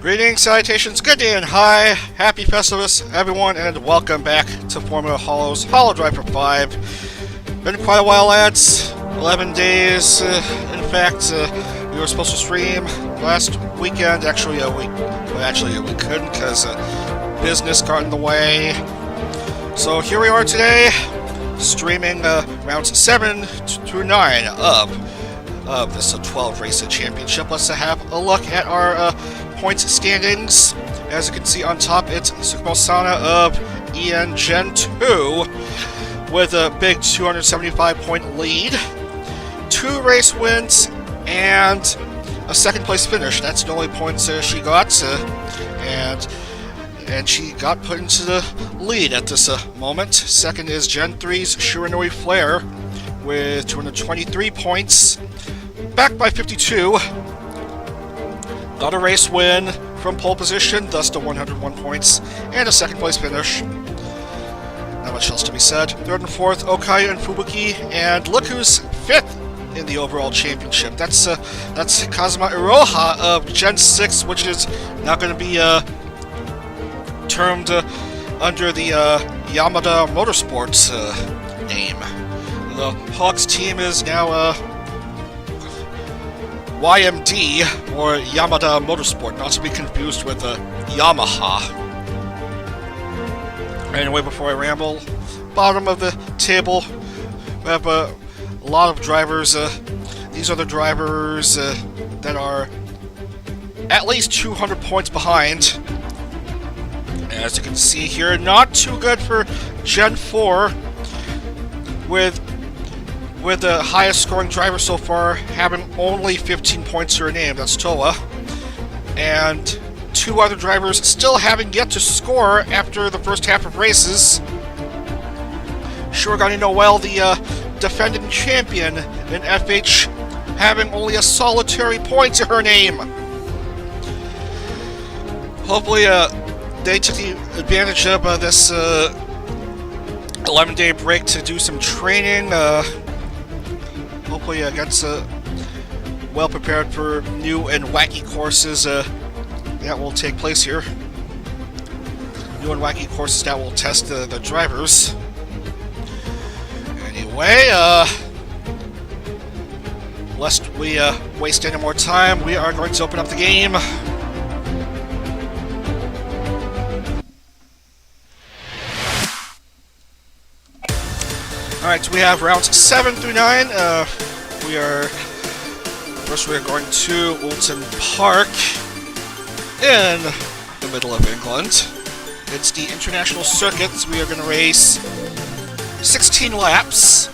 Greetings, salutations, good day and hi, happy Festivus everyone, and welcome back to Formula Holo's HoloDrive for 5. Been quite a while, lads. 11 days, in fact, we were supposed to stream last weekend, actually we couldn't because business got in the way. So here we are today, streaming rounds 7 through 9 of this 12 race championship. Let's have a look at our points standings. As you can see on top, it's Sukumosana of EN Gen 2 with a big 275 point lead, 2 race wins, and a second place finish. That's the only points she got, and she got put into the lead at this moment. Second is Gen 3's Shiranui Flare with 223 points, backed by 52. Got a race win from pole position, thus to 101 points, and a second place finish. Not much else to be said. Third and fourth, Okayu and Fubuki, and look who's fifth in the overall championship. That's Kazuma Iroha of Gen 6, which is now going to be termed under the Yamada Motorsports name. The Hawks team is now YMD, or Yamada Motorsport, not to be confused with Yamaha. Anyway, before I ramble, bottom of the table, we have a lot of drivers. These are the drivers that are at least 200 points behind. As you can see here, not too good for Gen 4, with the highest scoring driver so far having only 15 points to her name. That's Toa. And 2 other drivers still having yet to score after the first half of races. Shirogane Noel, the defending champion in FH, having only a solitary point to her name. Hopefully they took the advantage of this 11-day break to do some training. Hopefully gets well prepared for new and wacky courses that will take place here. New and wacky courses that will test the drivers. Anyway, lest we waste any more time, we are going to open up the game. Alright, so we have rounds 7 through 9. We are going to Oulton Park in the middle of England. It's the international circuits. We are going to race 16 laps.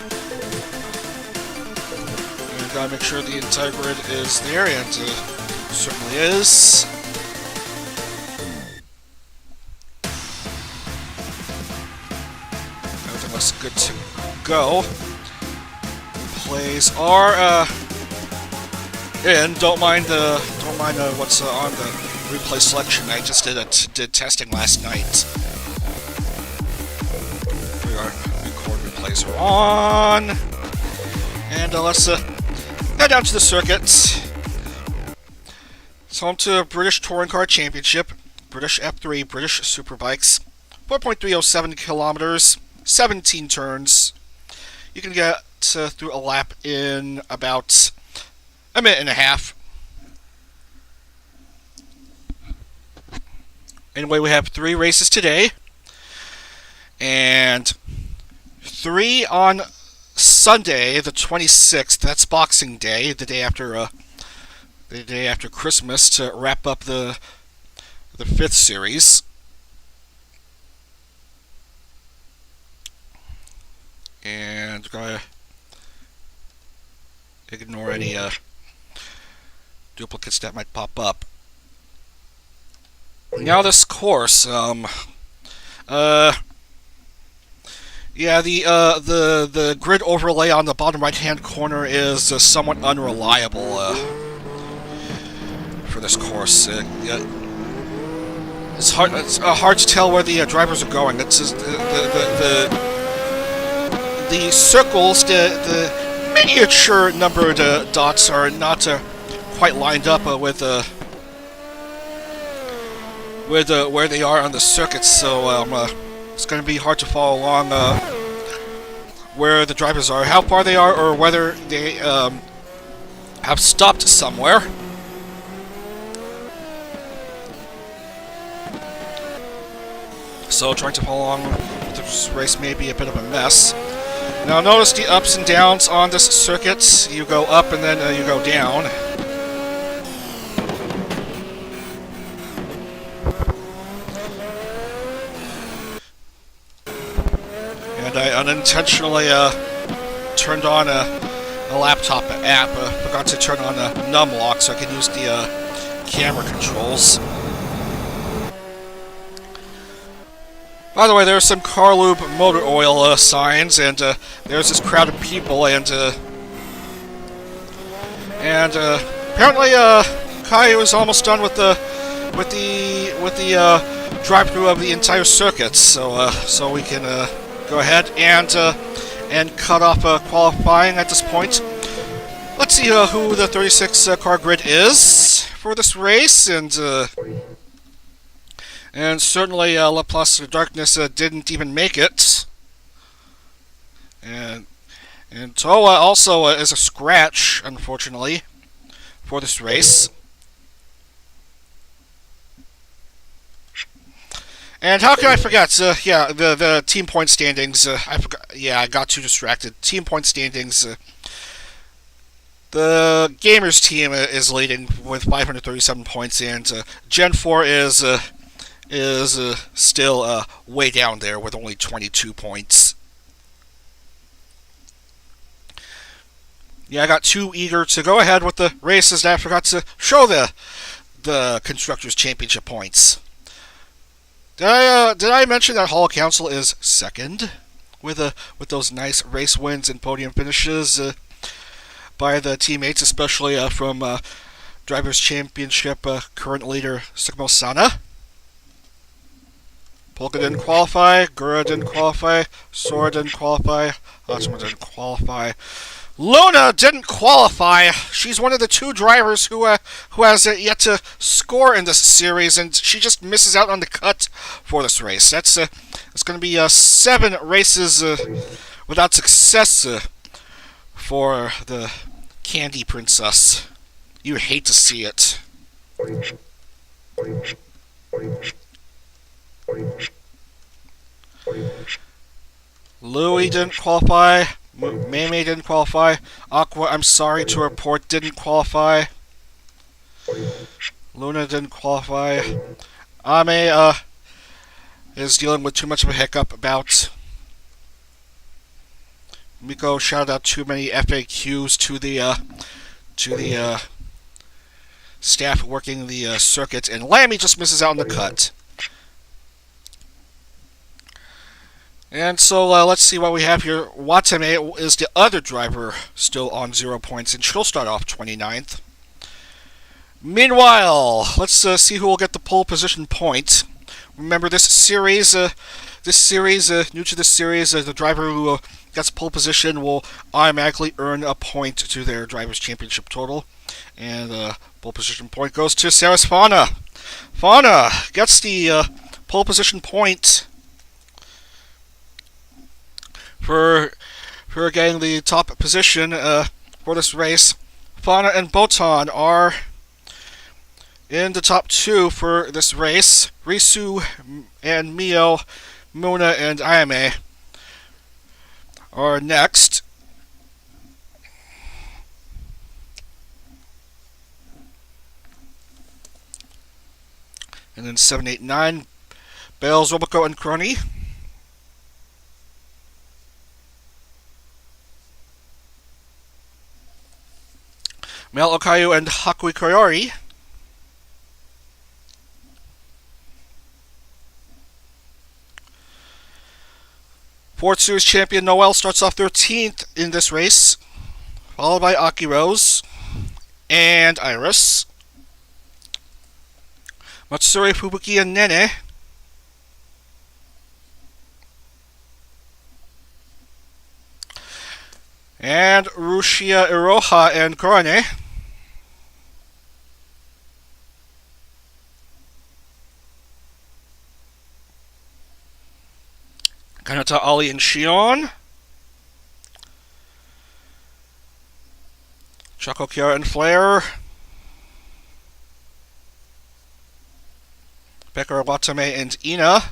And gotta make sure the entire grid is there, and it certainly is. Everything looks good to go. Plays are in. Don't mind what's on the replay selection. I just did testing last night. We are recording replays are on, and let's head down to the circuit. It's home to British Touring Car Championship, British F3, British Superbikes, 4.307 kilometers, 17 turns. You can get through a lap in about a minute and a half. Anyway, we have 3 races today, and 3 on Sunday, the 26th. That's Boxing Day, the day after Christmas, to wrap up the 5th series. And we're gonna ignore any duplicates that might pop up. Now this course, yeah, the grid overlay on the bottom right-hand corner is somewhat unreliable for this course. It's hard to tell where the drivers are going. It's just, the circles, the miniature numbered dots are not quite lined up with with where they are on the circuit, so it's going to be hard to follow along where the drivers are, how far they are, or whether they have stopped somewhere. So trying to follow along with this race may be a bit of a mess. Now notice the ups and downs on this circuit. You go up and then you go down. And I unintentionally turned on a laptop app. Forgot to turn on a numlock so I can use the camera controls. By the way, there's some car lube motor oil signs, and there's this crowd of people, and apparently Okayu is almost done with the drive-through of the entire circuit, so we can go ahead and cut off qualifying at this point. Let's see who the 36 car grid is for this race, and certainly Laplace of Darkness didn't even make it. And Toa also is a scratch, unfortunately, for this race. And how can I forget? Yeah, the team point standings. I forgot. Yeah, I got too distracted. Team point standings. The Gamers team is leading with 537 points, and Gen 4 is still way down there with only 22 points. Yeah, I got too eager to go ahead with the races that I forgot to show the Constructors' Championship points. Did I mention that Holo Council is second with those nice race wins and podium finishes by the teammates, especially from Drivers' Championship current leader Sugmo Sana. Polka didn't qualify, Gura didn't qualify, Sora didn't qualify, Watame didn't qualify. Luna didn't qualify. She's one of the two drivers who has yet to score in this series, and she just misses out on the cut for this race. It's going to be 7 races without success for the Candy Princess. You hate to see it. Louie didn't qualify. Mei didn't qualify. Aqua, I'm sorry to report, didn't qualify. Luna didn't qualify. Ame is dealing with too much of a hiccup about. Miko shouted out too many FAQs to the staff working the circuit, and Lammy just misses out on the cut. And so let's see what we have here. Watame is the other driver still on 0 points, and she'll start off 29th. Meanwhile, let's see who will get the pole position point. Remember, this series, new to this series, the driver who gets pole position will automatically earn a point to their Drivers' Championship total. And pole position point goes to Sarah's Fauna. Fauna gets the pole position point for getting the top position for this race. Fauna and Botan are in the top 2 for this race. Risu and Mio, Muna and Ayame are next. And then 7, 8, 9, Bales, Roboco, and Crony. Mel Okayu and Hakui Koyori. Ford Series champion Noel starts off 13th in this race, followed by Aki Rose and Iris. Matsuri, Fubuki, and Nene. And Rushia Iroha and Korane. And to Ali and Shion. Choco, Kiara, and Flair. Becker, Watame, and Ina.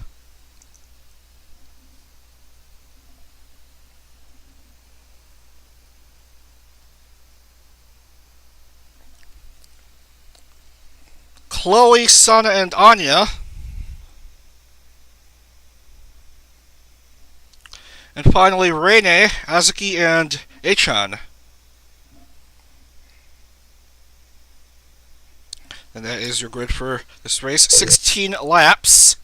Chloe, Sana, and Anya. And finally, Reine, Azuki, and Achan. And that is your grid for this race. 16 laps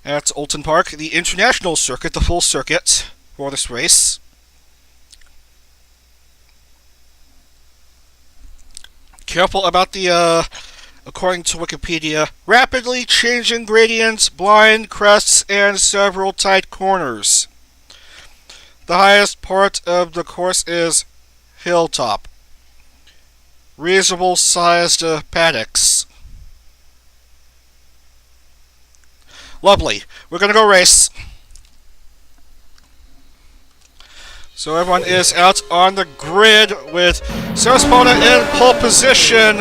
at Oulton Park, the international circuit, the full circuit for this race. Careful about the, according to Wikipedia, rapidly changing gradients, blind crests, and several tight corners. The highest part of the course is hilltop. Reasonable sized paddocks. Lovely. We're gonna go race. So everyone is out on the grid with Sarasota in pole position.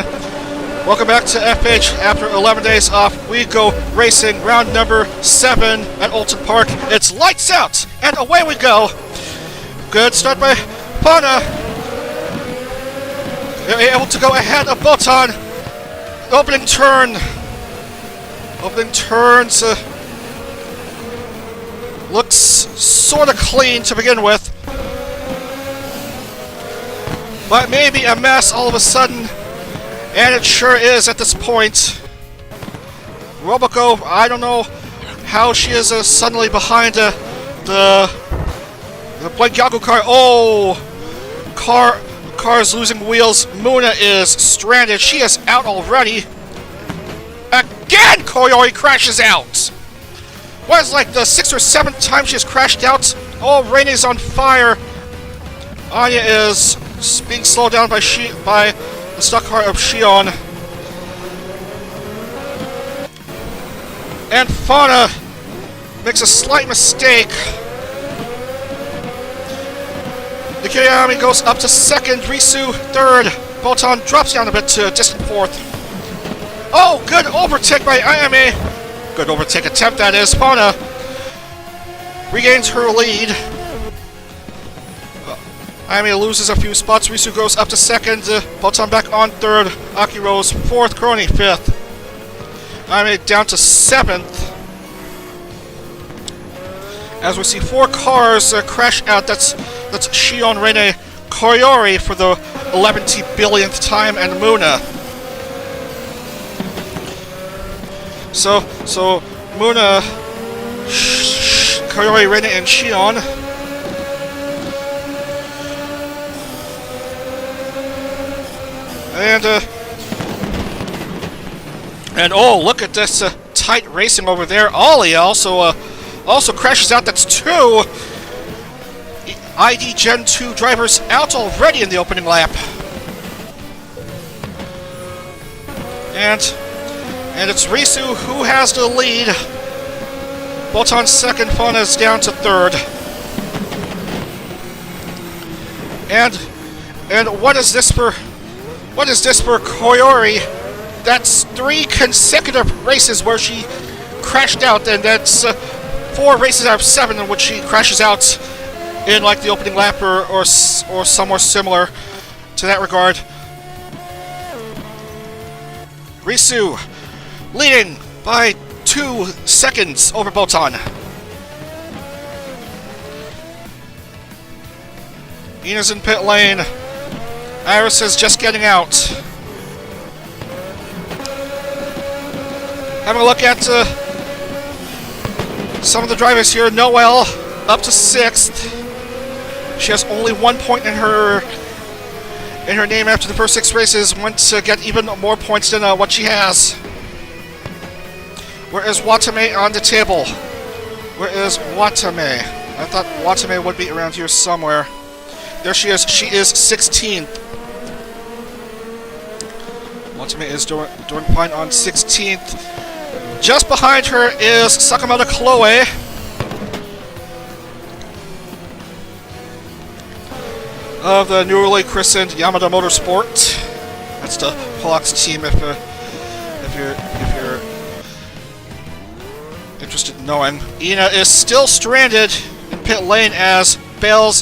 Welcome back to FH. After 11 days off, we go racing round number 7 at Oulton Park. It's lights out and away we go. Good start by Pana. They're able to go ahead of Botan. Opening turn. Opening turns looks sort of clean to begin with. But maybe a mess all of a sudden. And it sure is at this point. Roboco, I don't know how she is suddenly behind the Blake Yaku car. Oh! Car's losing wheels. Muna is stranded. She is out already. Again, Koyori crashes out. What is like the 6th or 7th time she has crashed out? Oh, Rain is on fire. Anya is being slowed down by the stock car of Shion. And Fauna makes a slight mistake. Nikiyami goes up to 2nd, Risu 3rd. Botan drops down a bit to distant 4th. Oh, good overtake by Ayame. Good overtake attempt, that is. Fauna regains her lead. Ayame loses a few spots. Risu goes up to 2nd. Botan back on 3rd. Akiro's 4th. Crony 5th. Ayame down to 7th. As we see 4 cars crash out. That's Shion, Reine, Koyori for the 11th billionth time, and Muna. So Muna, Koyori, Reine, and Shion. And oh, look at this tight racing over there. Ollie also crashes out. That's 2 ID Gen 2 drivers out already in the opening lap. And it's Risu who has the lead. Botan's 2nd, Fauna's down to 3rd. And what is this for Koyori? That's 3 consecutive races where she crashed out, and that's 4 races out of 7 in which she crashes out in like the opening lap or somewhere similar to that regard. Risu leading by 2 seconds over Botan. Ina's in pit lane. Iris is just getting out. Having a look at some of the drivers here. Noelle up to 6th. She has only 1 point in her name after the first 6 races. Want to get even more points than what she has. Where is Watame on the table? Where is Watame? I thought Watame would be around here somewhere. There she is. She is 16th. Watame is doing fine on 16th. Just behind her is Sakamoto Chloe. of the newly christened Yamada Motorsport. That's the Hawks team if you're interested in knowing. Ina is still stranded in pit lane as Bales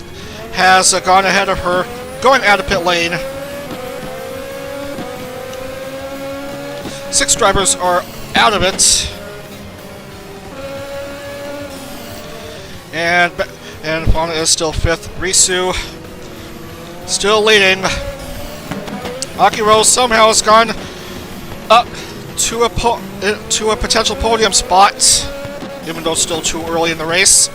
has gone ahead of her, going out of pit lane. 6 drivers are out of it. And Fauna is still 5th. Risu still leading. Akiro somehow has gone up to a potential podium spot, even though it's still too early in the race.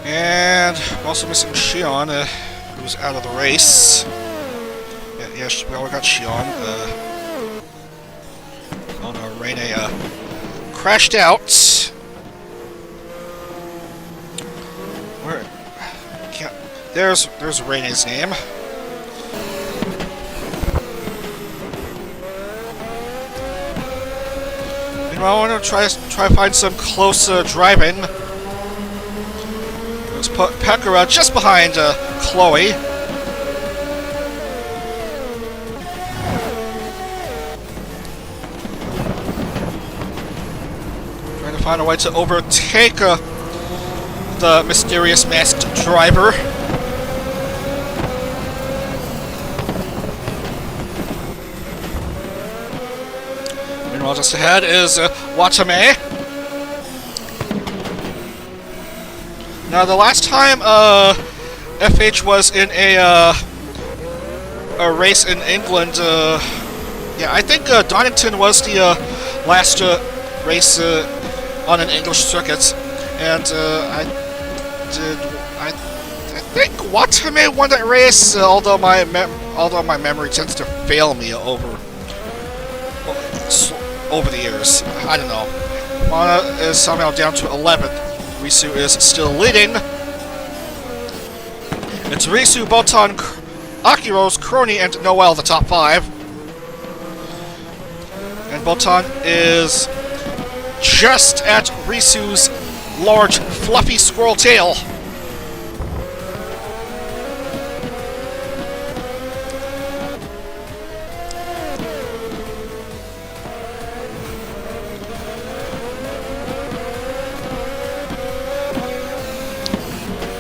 And we're also missing Shion, who's out of the race. Yeah, we already got Shion. Oh no, Rene crashed out. Where? Can't. There's Rene's name. Meanwhile, I want to try to find some close driving. Let's put Pekara just behind Chloe. Trying to find a way to overtake the mysterious masked driver. Meanwhile, just ahead is Watame. Now, the last time FH was in a race in England, yeah, I think Donington was the last race on an English circuit, and I think Watame won that race, although my memory tends to fail me over the years. I don't know. Mana is somehow down to 11th. Risu is still leading. It's Risu, Botan, Akiros, Crony, and Noel, the top 5. And Botan is just at Risu's large, fluffy squirrel tail.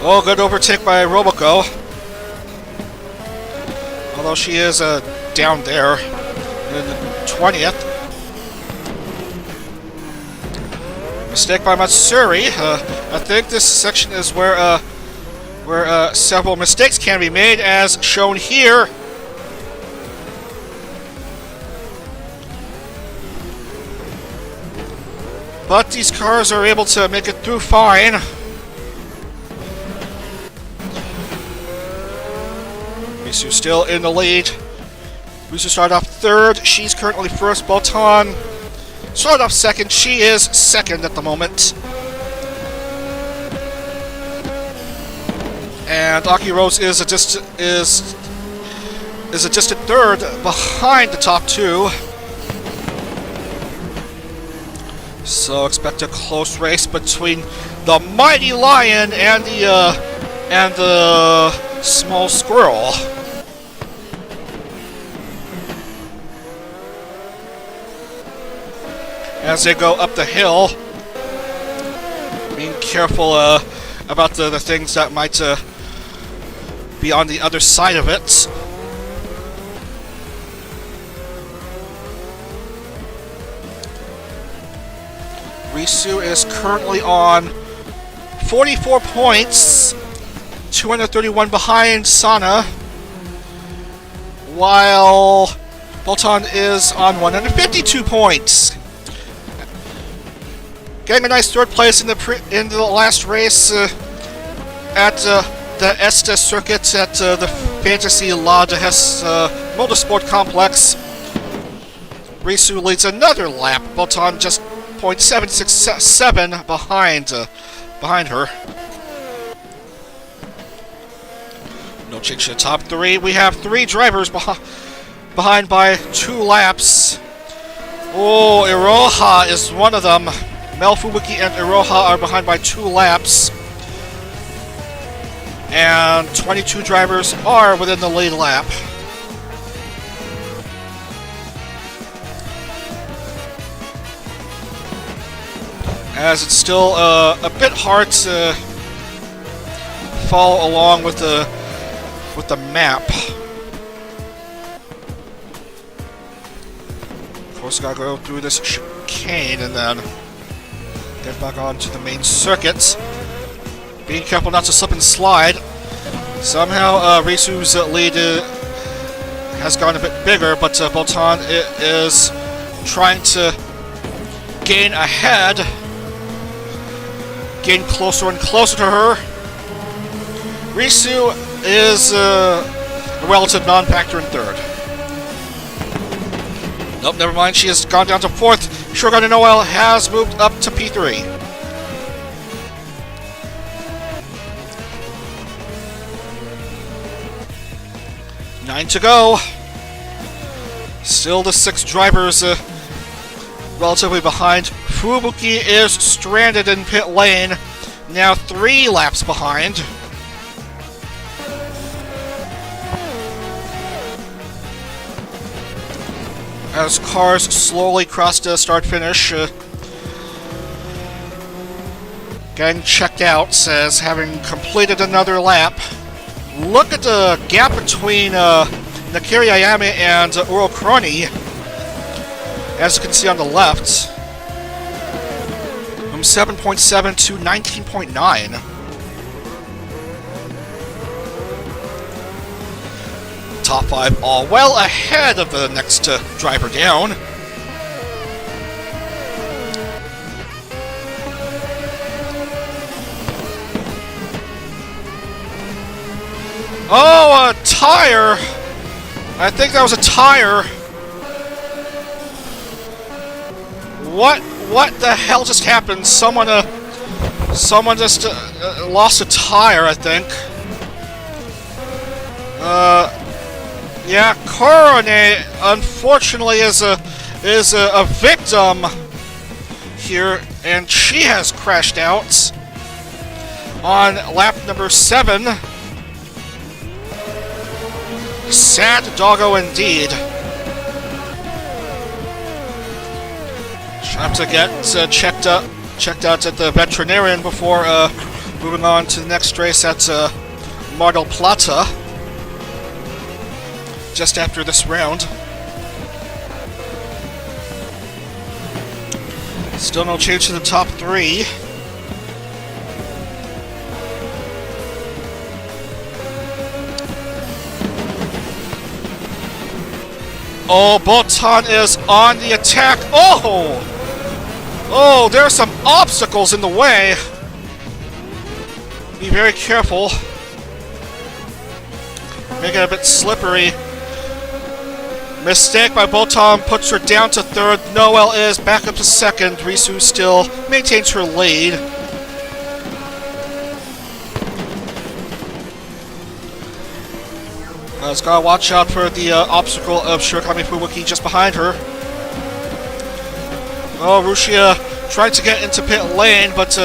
Oh, good overtake by Roboco. Although she is down there in the 20th. Mistake by Matsuri. I think this section is where several mistakes can be made, as shown here. But these cars are able to make it through fine. Risu still in the lead. Risu started off 3rd. She's currently 1st. Botan started off 2nd. She is 2nd at the moment. And Aki Rose is a distant 3rd behind the top 2. So expect a close race between the mighty lion and the small squirrel. As they go up the hill, being careful about the things that might be on the other side of it. Risu is currently on 44 points, 231 behind Sana, while Bolton is on 152 points. Getting a nice 3rd place in the last race at the Esta circuit at the Fantasy La Dehesa Motorsport Complex. Risu leads another lap. Bolton just 0.767 behind her. No change to the top 3. We have 3 drivers behind by 2 laps. Oh, Iroha is one of them. Mel Fubuki and Iroha are behind by 2 laps. And 22 drivers are within the lead lap. As it's still a bit hard to follow along with the map. Of course, gotta go through this chicane and then get back onto the main circuit. Being careful not to slip and slide. Somehow Risu's lead has gone a bit bigger, but Botan is trying to gain ahead. Getting closer and closer to her. Risu is a relative non-factor in 3rd. Nope, never mind. She has gone down to 4th. Shogun Noel has moved up to P3. Nine to go. Still the 6 drivers relatively behind. Fubuki is stranded in pit lane, now 3 laps behind. As cars slowly cross the start-finish, getting checked out as having completed another lap. Look at the gap between Nakiri Ayame and Uro Kroni, as you can see on the left. From 7.7 to 19.9. Top 5 all well ahead of the next driver down. Oh, a tire! I think that was a tire. What the hell just happened? Someone just lost a tire, I think. Yeah, Korone unfortunately is a victim here, and she has crashed out on lap number 7. Sad doggo indeed. Have to get checked out at the veterinarian before moving on to the next race at Mar del Plata. Just after this round. Still no change to the top 3. Oh, Botan is on the attack. Oh! Oh, there are some obstacles in the way. Be very careful. Make it a bit slippery. Mistake by Botan puts her down to 3rd. Noel is back up to 2nd. Risu still maintains her lead. Just gotta watch out for the obstacle of Shirakami Fubuki just behind her. Oh, Rushia trying to get into pit lane, but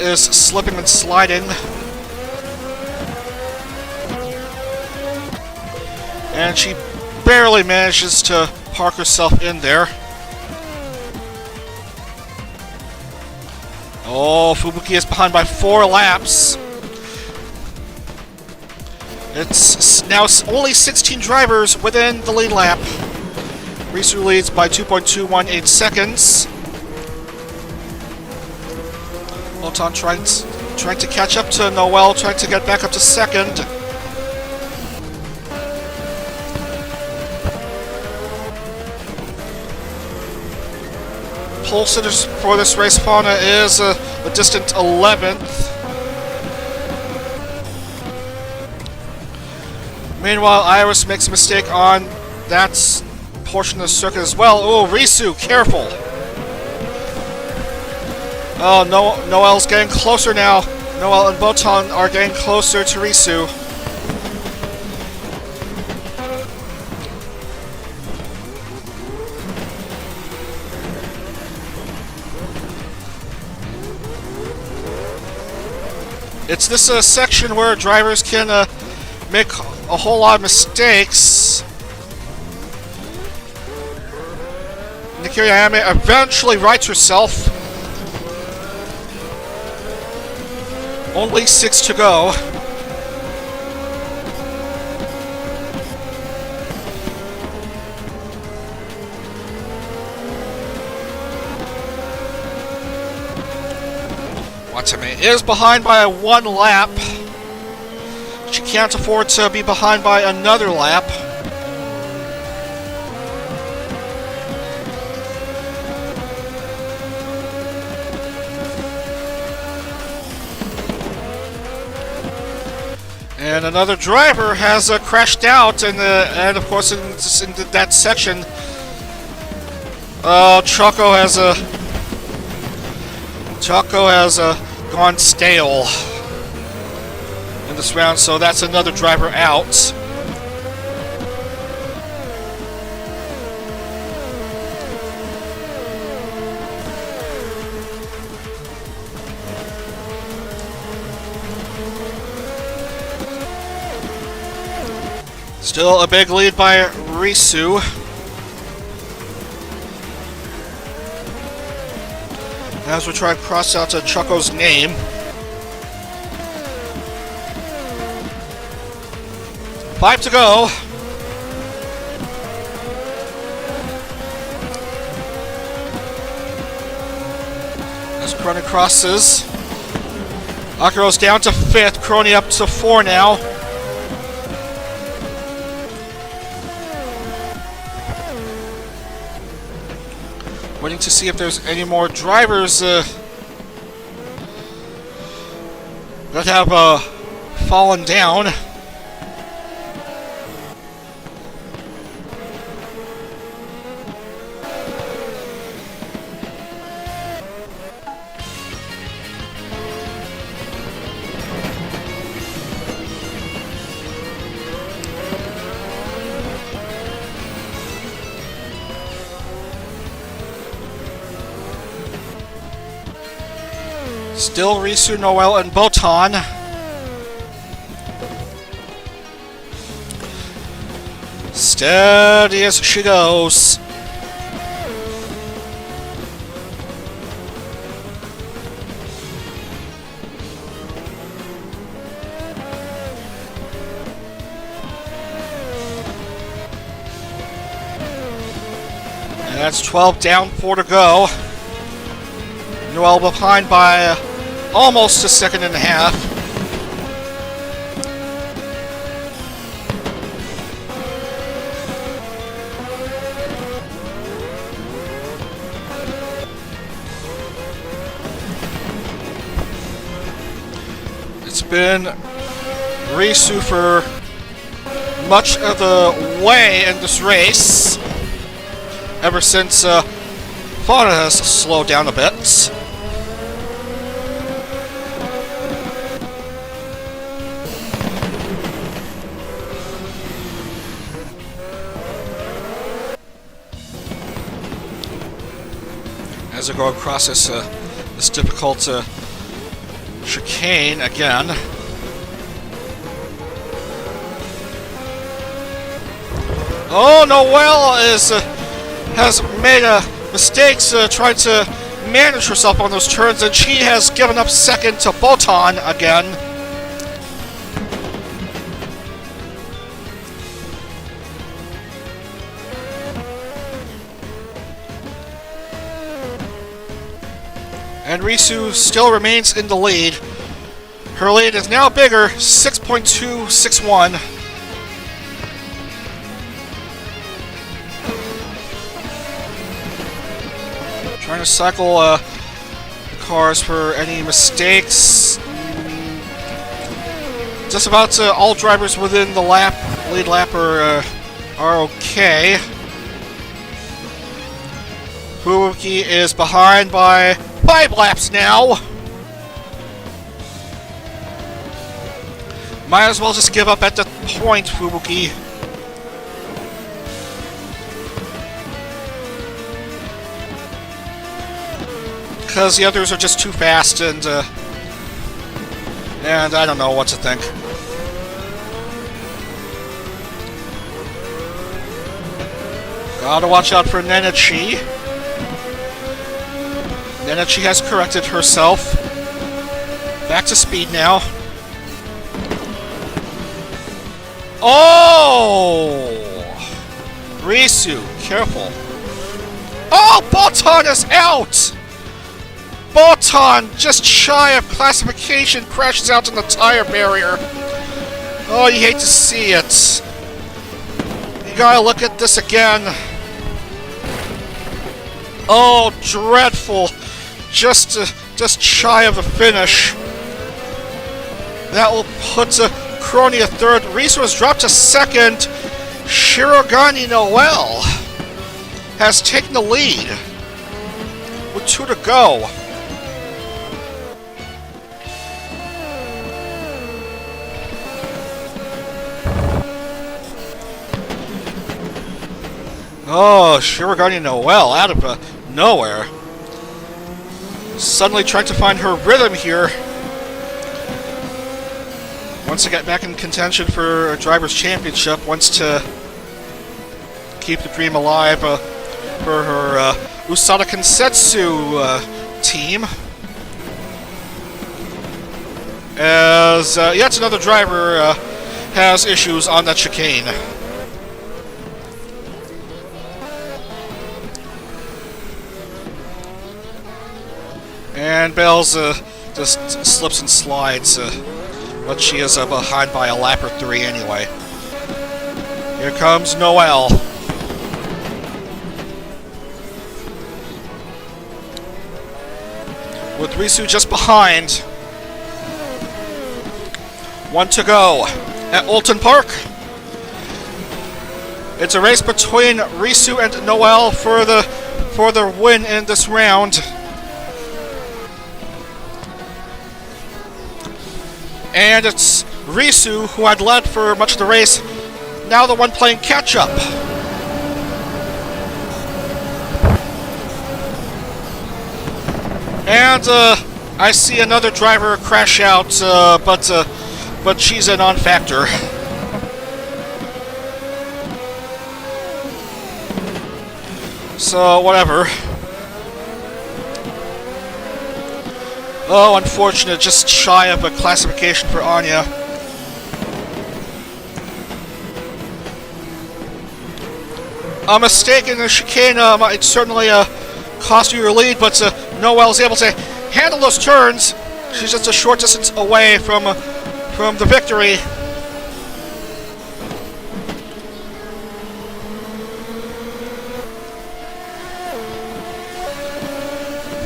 is slipping and sliding. And she barely manages to park herself in there. Oh, Fubuki is behind by 4 laps. It's now only 16 drivers within the lead lap. Risu leads by 2.218 seconds. Oulton trying to catch up to Noel, trying to get back up to 2nd. Pole sitters for this race, Fauna is a distant 11th. Meanwhile, Iris makes a mistake on that portion of the circuit as well. Oh, Risu, careful! Oh, Noel's getting closer now. Noel and Botan are getting closer to Risu. It's this section where drivers can make a whole lot of mistakes. Nikiri Ayame eventually rights herself. Only 6 to go. Watame is behind by 1 lap. She can't afford to be behind by another lap. And another driver has crashed out, and of course in that section, Choco has gone stale in this round, so that's another driver out. Still a big lead by Risu. As we try to cross out to Choco's name. Five to go. As Crony crosses. Akuro's down to 5th, Crony up to 4 now. Waiting to see if there's any more drivers that have fallen down. Still Risu, Noel, and Botan. Steady as she goes. And that's 12 down, 4 to go. Noel behind by almost a second and a half. It's been Risu for much of the way in this race, ever since Fauna has slowed down a bit. As I go across this difficult chicane again. Oh, Noelle has made mistakes trying to manage herself on those turns, and she has given up second to Botan again. And Risu still remains in the lead. Her lead is now bigger, 6.261. Trying to cycle the cars for any mistakes. Just about all drivers within the lead lap are okay. Fubuki is behind by 5 laps now. Might as well just give up at the point, Fubuki. Because the others are just too fast, and and I don't know what to think. Gotta watch out for Nenechi. Nenechi has corrected herself. Back to speed now. Oh! Risu, careful. Oh, Bolton is out! Bolton, just shy of classification, crashes out in the tire barrier. Oh, you hate to see it. You gotta look at this again. Oh, dreadful. Just shy of the finish. That will put Koyori at third. Risu has dropped to second. Shirogane Noel has taken the lead with 2 to go. Oh, Shirogane Noel out of nowhere. Suddenly trying to find her rhythm here. Wants to get back in contention for a Drivers' Championship. Wants to keep the dream alive for her Usada Kensetsu team. As yet another driver has issues on that chicane. And Bells just slips and slides, but she is behind by a lap or 3 anyway. Here comes Noel. With Risu just behind. 1 to go at Oulton Park. It's a race between Risu and Noel for the win in this round. And it's Risu who had led for much of the race, now the one playing catch-up. And I see another driver crash out, but she's a non-factor. So, whatever. Oh, unfortunate, just shy of a classification for Anya. A mistake in the chicane might certainly cost you your lead, but Noel's able to handle those turns. She's just a short distance away from the victory.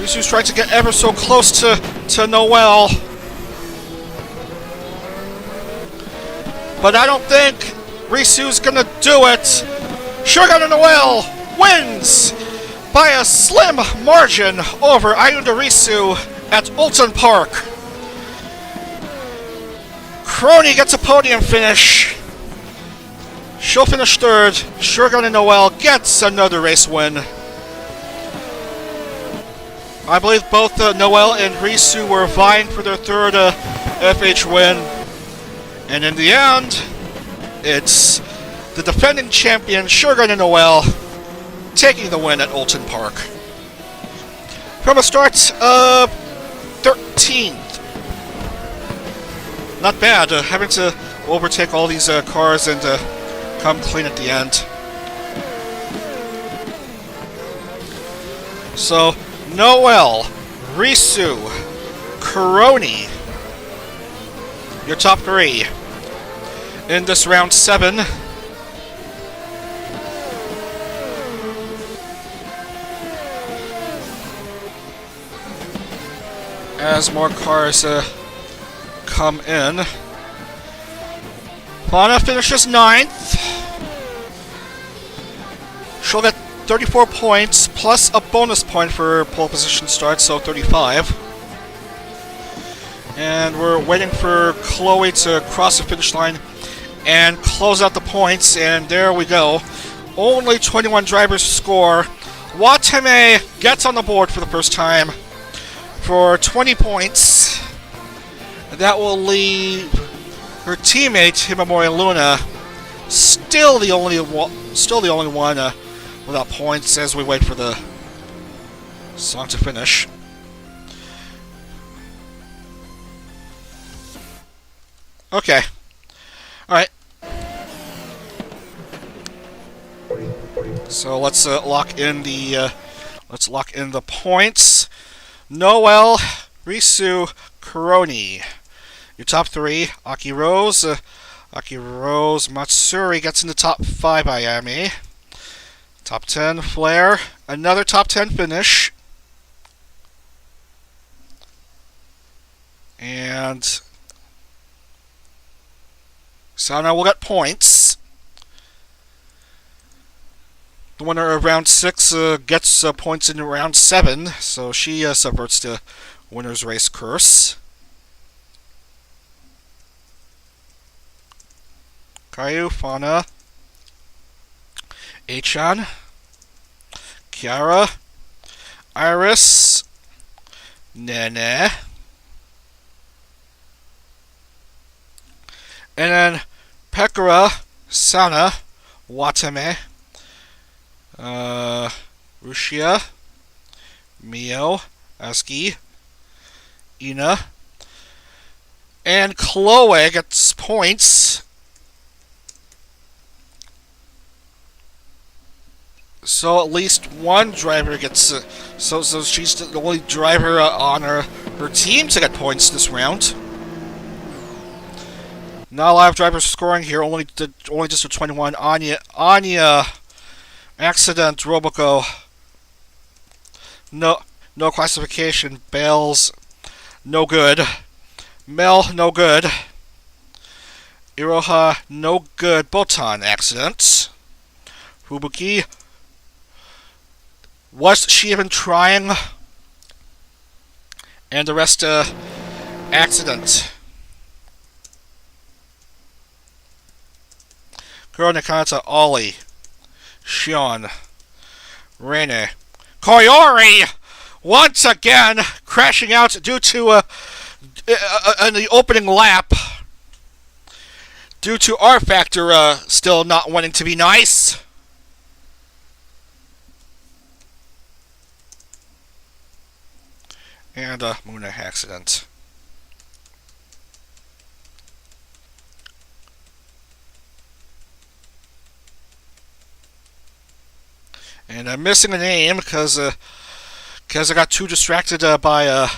Risu's trying to get ever so close to Noel. But I don't think Risu's gonna do it. Shirogane Noel wins by a slim margin over Ayunda Risu at Oulton Park. Koyori gets a podium finish. She'll finish third. Shirogane Noel gets another race win. I believe both Noel and Risu were vying for their third FH win. And in the end, it's the defending champion, Shirogane Noel, taking the win at Oulton Park. From a start of 13th. Not bad, having to overtake all these cars and come clean at the end. So, Noel, Risu, Koyori, your top 3 in this round 7. As more cars come in. Lana finishes 9th. She'll get 34 points, plus a bonus point for pole position start, so 35. And we're waiting for Chloe to cross the finish line and close out the points, and there we go. Only 21 drivers score. Watame gets on the board for the first time for 20 points. that will leave her teammate Watame and Luna still the only one without points as we wait for the song to finish. Okay. Alright. So let's lock in the points. Noel, Risu, Koroni. Your top 3, Aki Rose, Matsuri gets in the top 5 Miami. Top 10, Flair. Another top 10 finish. And Sana will get points. The winner of round 6 gets points in round 7, so she subverts the winner's race curse. Okayu, Fauna, Achan, Kiara, Iris, Nene, and then Pekora, Sana, Watame, Rushia, Mio, Aski, Ina, and Chloe gets points. So at least one driver gets. So she's the only driver on her team to get points this round. Not a lot of drivers scoring here. Only just a 21. Anya, accident. Roboco. No classification. Bales, no good. Mel, no good. Iroha, no good. Botan, accident. Fubuki. Was she even trying? And the rest, accident. Kuro Nakata, Ollie, Shion, Rene, Koyori, once again crashing out due to in the opening lap, due to R Factor still not wanting to be nice. And Muna accident. And I'm missing a name because I got too distracted by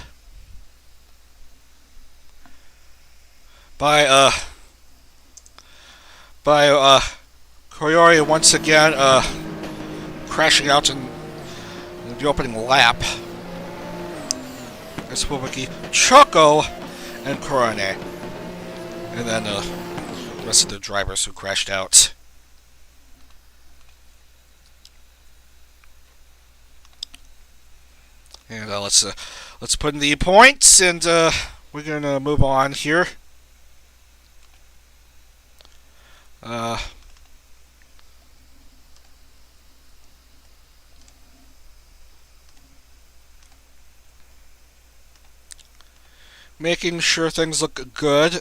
Koyori once again crashing out in the opening lap. Slovakia, Choco, and Korone. And then the rest of the drivers who crashed out. And let's put in the points, and we're gonna move on here. Making sure things look good.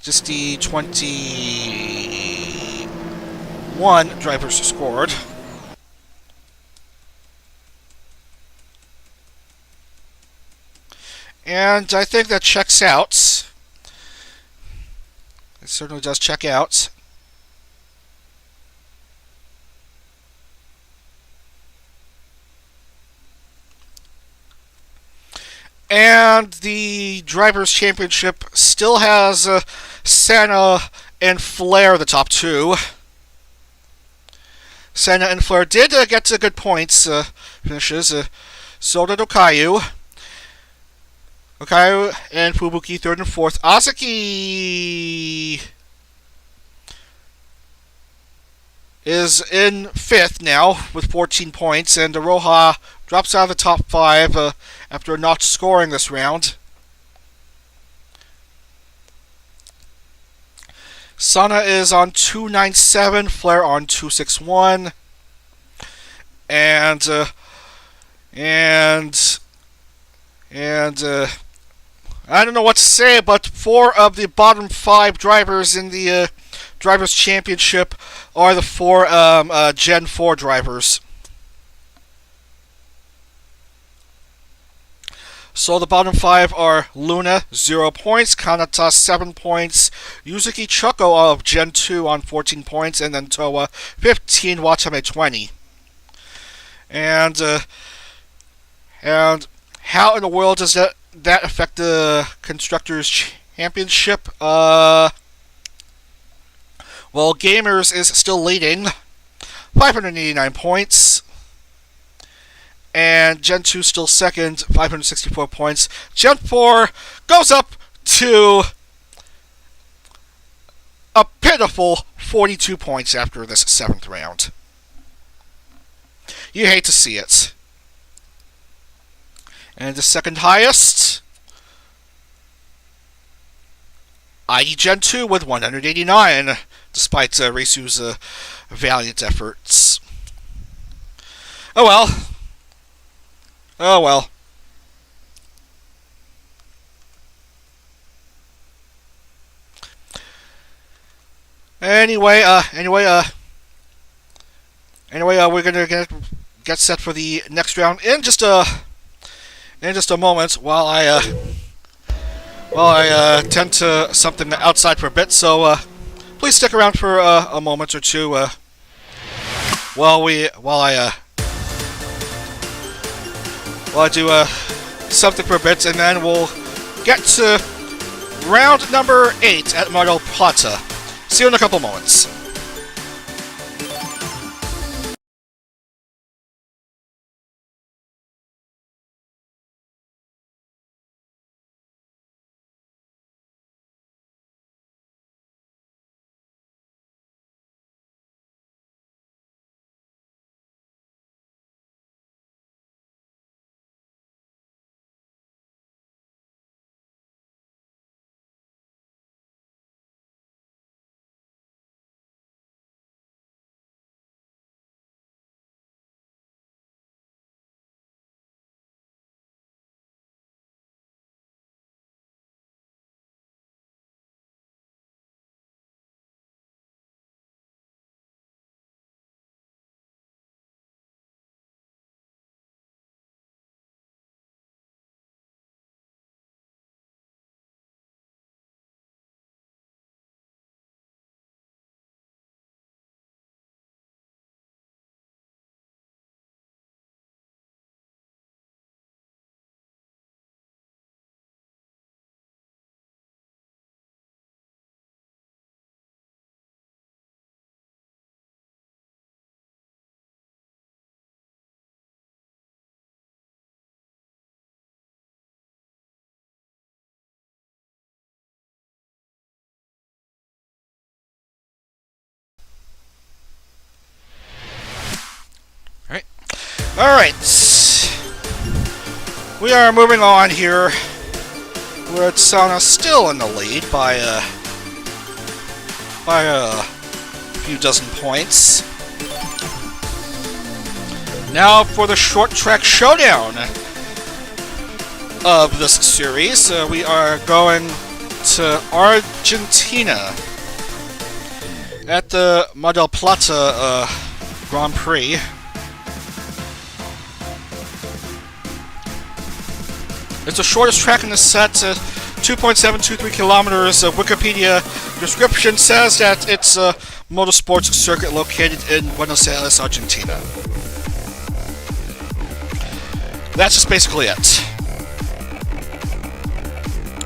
Just the 21 drivers scored. And I think that checks out. It certainly does check out. And the Drivers' Championship still has Santa and Flair, the top 2. Santa and Flair did get to good points finishes. Zolder, Okayu and Fubuki 3rd and 4th. Asaki is in 5th now with 14 points, and Aroha drops out of the top 5 after not scoring this round. Sana is on 297, Flair on 261, and I don't know what to say, but 4 of the bottom 5 drivers in the Drivers' Championship are the 4 Gen 4 drivers. So the bottom 5 are Luna, 0 points, Kanata, 7 points, Yuzuki Choco of Gen 2 on 14 points, and then Toa, 15, Watame, 20. And how in the world does that affect the Constructors' Championship? Well, Gamers is still leading, 589 points. And Gen 2 still second, 564 points. Gen 4 goes up to a pitiful 42 points after this 7th round. You hate to see it. And the second highest, ID Gen 2 with 189, despite Reisu's valiant efforts. Oh well. Oh well. Anyway, we're gonna get set for the next round in just a moment while I tend to something outside for a bit. So please stick around for a moment or two while I do something for a bit, and then we'll get to round number 8 at Mar Del Plata. See you in a couple moments. Alright. We are moving on here. We're at Sauna still in the lead by a few dozen points. Now for the short track showdown of this series. We are going to Argentina at the Mar Del Plata Grand Prix. It's the shortest track in the set, 2.723 kilometers. Wikipedia description says that it's a motorsports circuit located in Buenos Aires, Argentina. That's just basically it.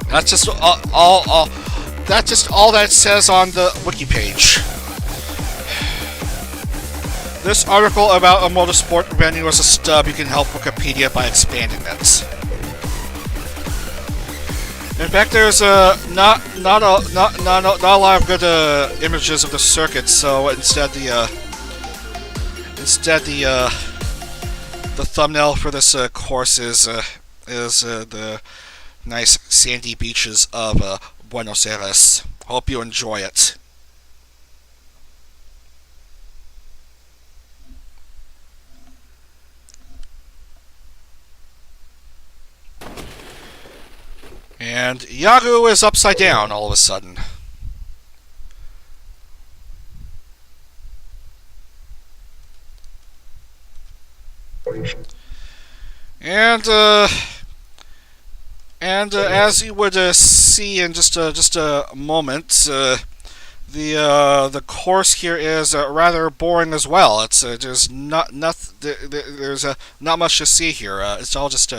That's just all that it says on the wiki page. This article about a motorsport venue is a stub. You can help Wikipedia by expanding it. In fact, there's not a lot of good images of the circuit. So instead, the thumbnail for this course is the nice sandy beaches of Buenos Aires. Hope you enjoy it. And Yagu is upside down all of a sudden. And as you would see in just a moment, the course here is rather boring as well. It's there's not much to see here. It's all just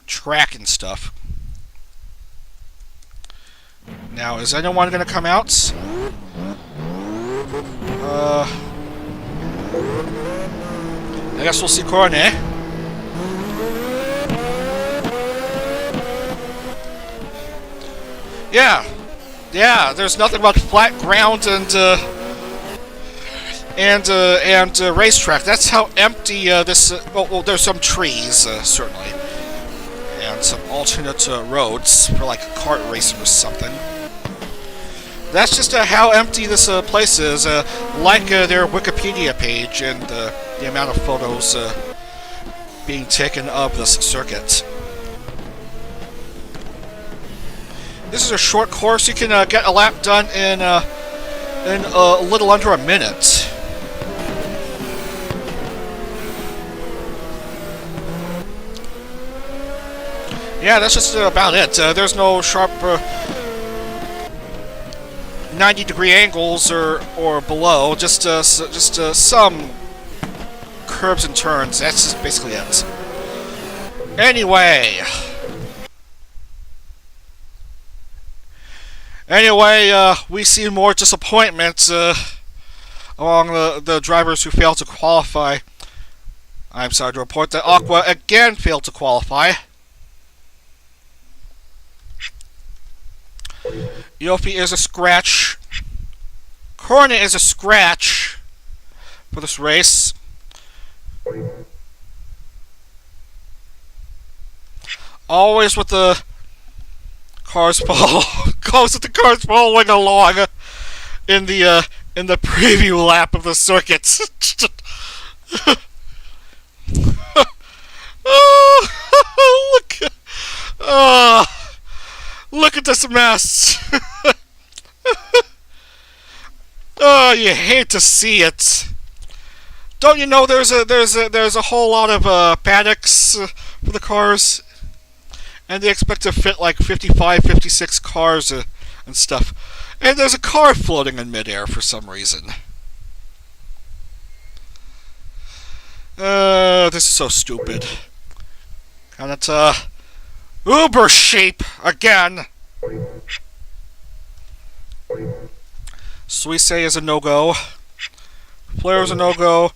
track and stuff. Now, is anyone going to come out? I guess we'll see Koyori. Yeah. There's nothing but flat ground and racetrack. That's how empty this. Well, there's some trees certainly, and some alternate roads for like a kart racing or something. That's just how empty this place is, like their Wikipedia page and the amount of photos being taken of this circuit. This is a short course. You can get a lap done in a little under a minute. Yeah, that's just about it. There's no sharp 90-degree angles or below. Just some curves and turns. That's just basically it. Anyway, we see more disappointment among the drivers who failed to qualify. I'm sorry to report that Aqua again failed to qualify. Yofi is a scratch. Koyori is a scratch for this race. Always with the cars following along in the preview lap of the circuit. Look at this mess. Oh, you hate to see it. Don't you know there's a whole lot of paddocks for the cars, and they expect to fit like 55, 56 cars and stuff, and there's a car floating in midair for some reason. This is so stupid. And it's Uber sheep again. Suisse is a no-go. Flair is a no-go.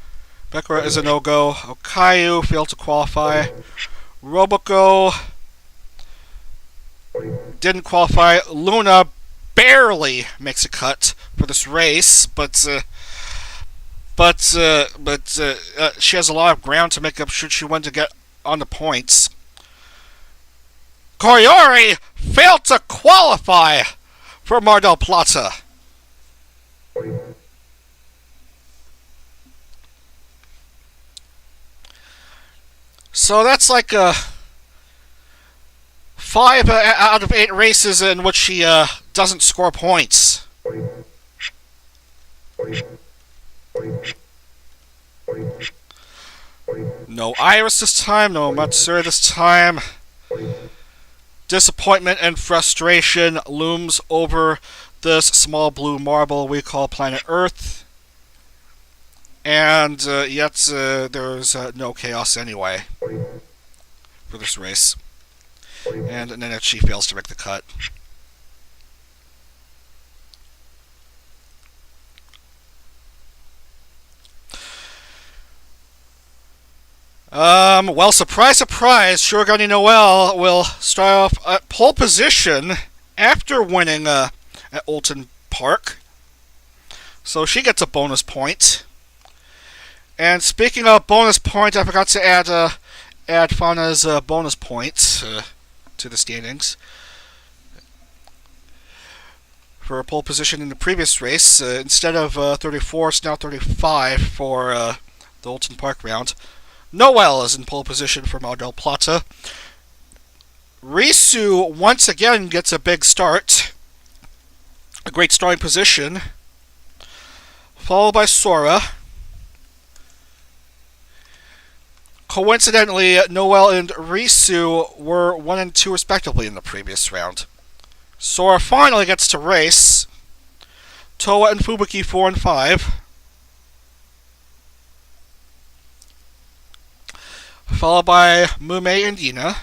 Becker is a no-go. Okayu failed to qualify. Roboco didn't qualify. Luna barely makes a cut for this race, but she has a lot of ground to make up should she want to get on the points. Koyori failed to qualify for Mar Del Plata. So that's like 5 out of 8 races in which she doesn't score points. No Iris this time, no Matsuri this time. Disappointment and frustration looms over this small blue marble we call planet Earth. And yet there's no chaos anyway for this race. And then she fails to make the cut. Well, surprise, surprise, Shirogane Noelle will start off at pole position after winning at Oulton Park. So she gets a bonus point. And speaking of bonus point, I forgot to add Fauna's bonus point to the standings. For a pole position in the previous race, instead of 34, it's now 35 for the Oulton Park round. Noelle is in pole position for Mar Del Plata. Risu once again gets a big start. A great starting position. Followed by Sora. Coincidentally, Noel and Risu were 1 and 2 respectively in the previous round. Sora finally gets to race. Toa and Fubuki 4 and 5. Followed by Mume and Ina.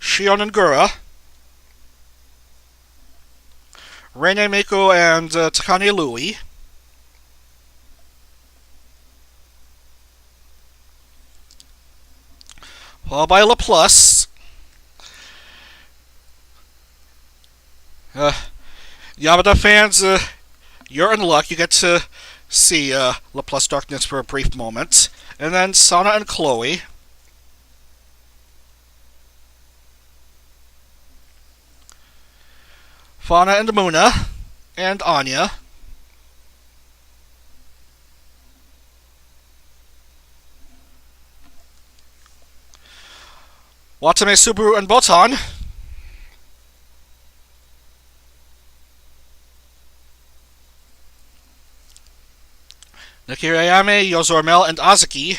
Shion and Gura. Reine Meiko and Takane Lui. Followed by LaPlus. Yamada fans, you're in luck. You get to see LaPlus Darkness for a brief moment. And then Sana and Chloe. Fauna and Muna. And Anya. Watame, Subaru, and Botan. Nakirayame, Yozormel, and Azuki.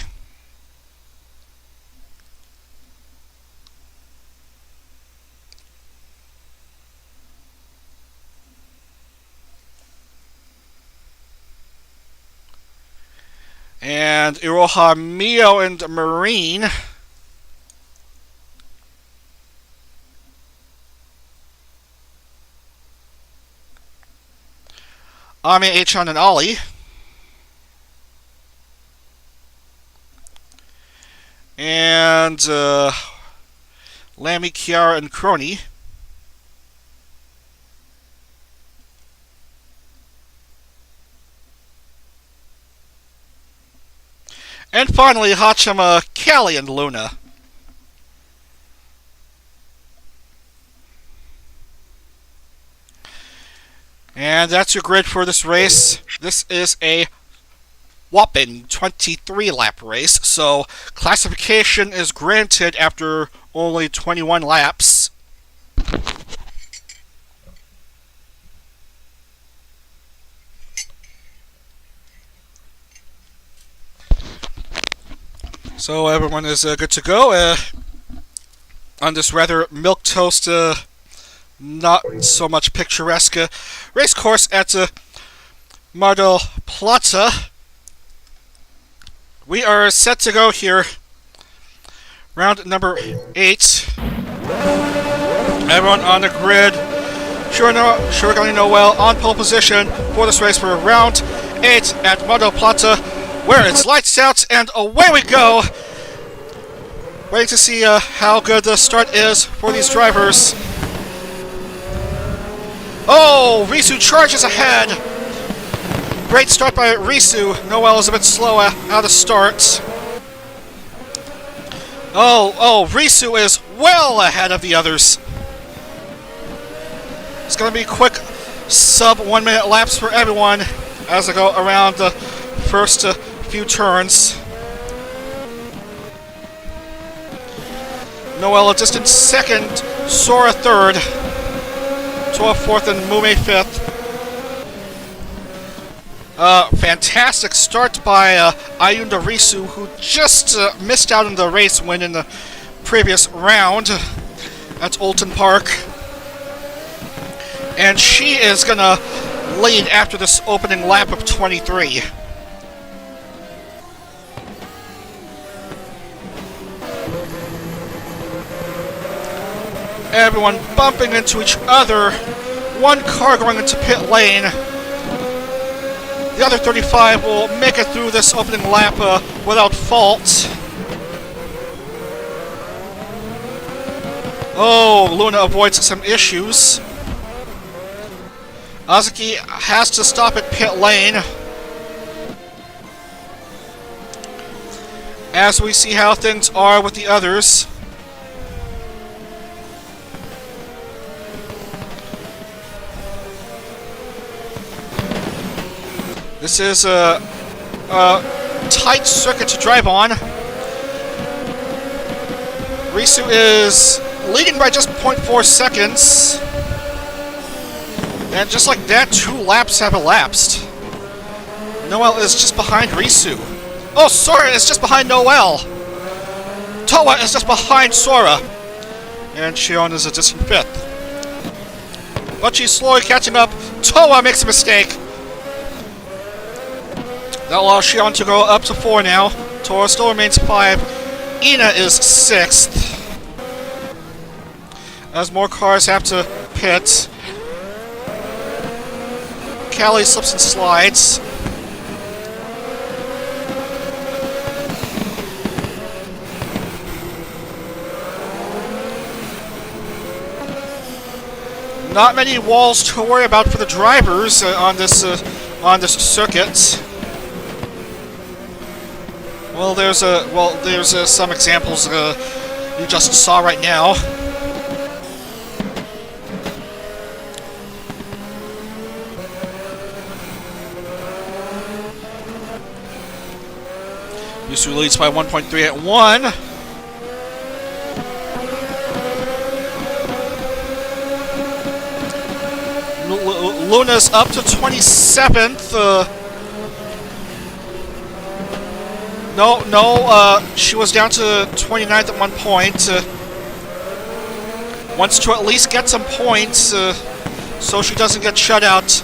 And Iroha, Mio, and Marine. Ame, Achan, and Ollie. And Lammy, Kiara, and Crony. And finally, Hachima, Callie, and Luna. And that's your grid for this race. This is a whopping 23-lap race, so classification is granted after only 21 laps. So everyone is good to go on this rather milquetoast, not so much picturesque race course at Mar Del Plata. We are set to go here. Round number 8. Everyone on the grid. Shirogane Noel on pole position for this race for round 8 at Mar Del Plata, where it's lights out and away we go. Waiting to see how good the start is for these drivers. Oh, Risu charges ahead. Great start by Risu. Noel is a bit slow out of start. Oh, Risu is well ahead of the others. It's going to be quick sub 1 minute laps for everyone as I go around the first few turns. Noel a distant second, Sora third, Toa fourth, and Mume fifth. Fantastic start by Ayunda Risu, who just missed out on the race win in the previous round at Oulton Park. And she is going to lead after this opening lap of 23. Everyone bumping into each other. One car going into pit lane. The other 35 will make it through this opening lap without fault. Oh, Luna avoids some issues. Azuki has to stop at pit lane. As we see how things are with the others. This is a tight circuit to drive on. Risu is leading by just 0.4 seconds. And just like that, 2 laps have elapsed. Noel is just behind Risu. Oh, Sora is just behind Noel. Toa is just behind Sora. And Shion is a distant 5th. But she's slowly catching up. Toa makes a mistake. That allows Shion to go up to 4 now. Toa still remains 5. Ina is 6th. As more cars have to pit. Callie slips and slides. Not many walls to worry about for the drivers on this circuit. Well, there's some examples you just saw right now. Yusu leads by 1.3 at 1. Luna's up to 27th. She was down to 29th at one point. Wants to at least get some points so she doesn't get shut out.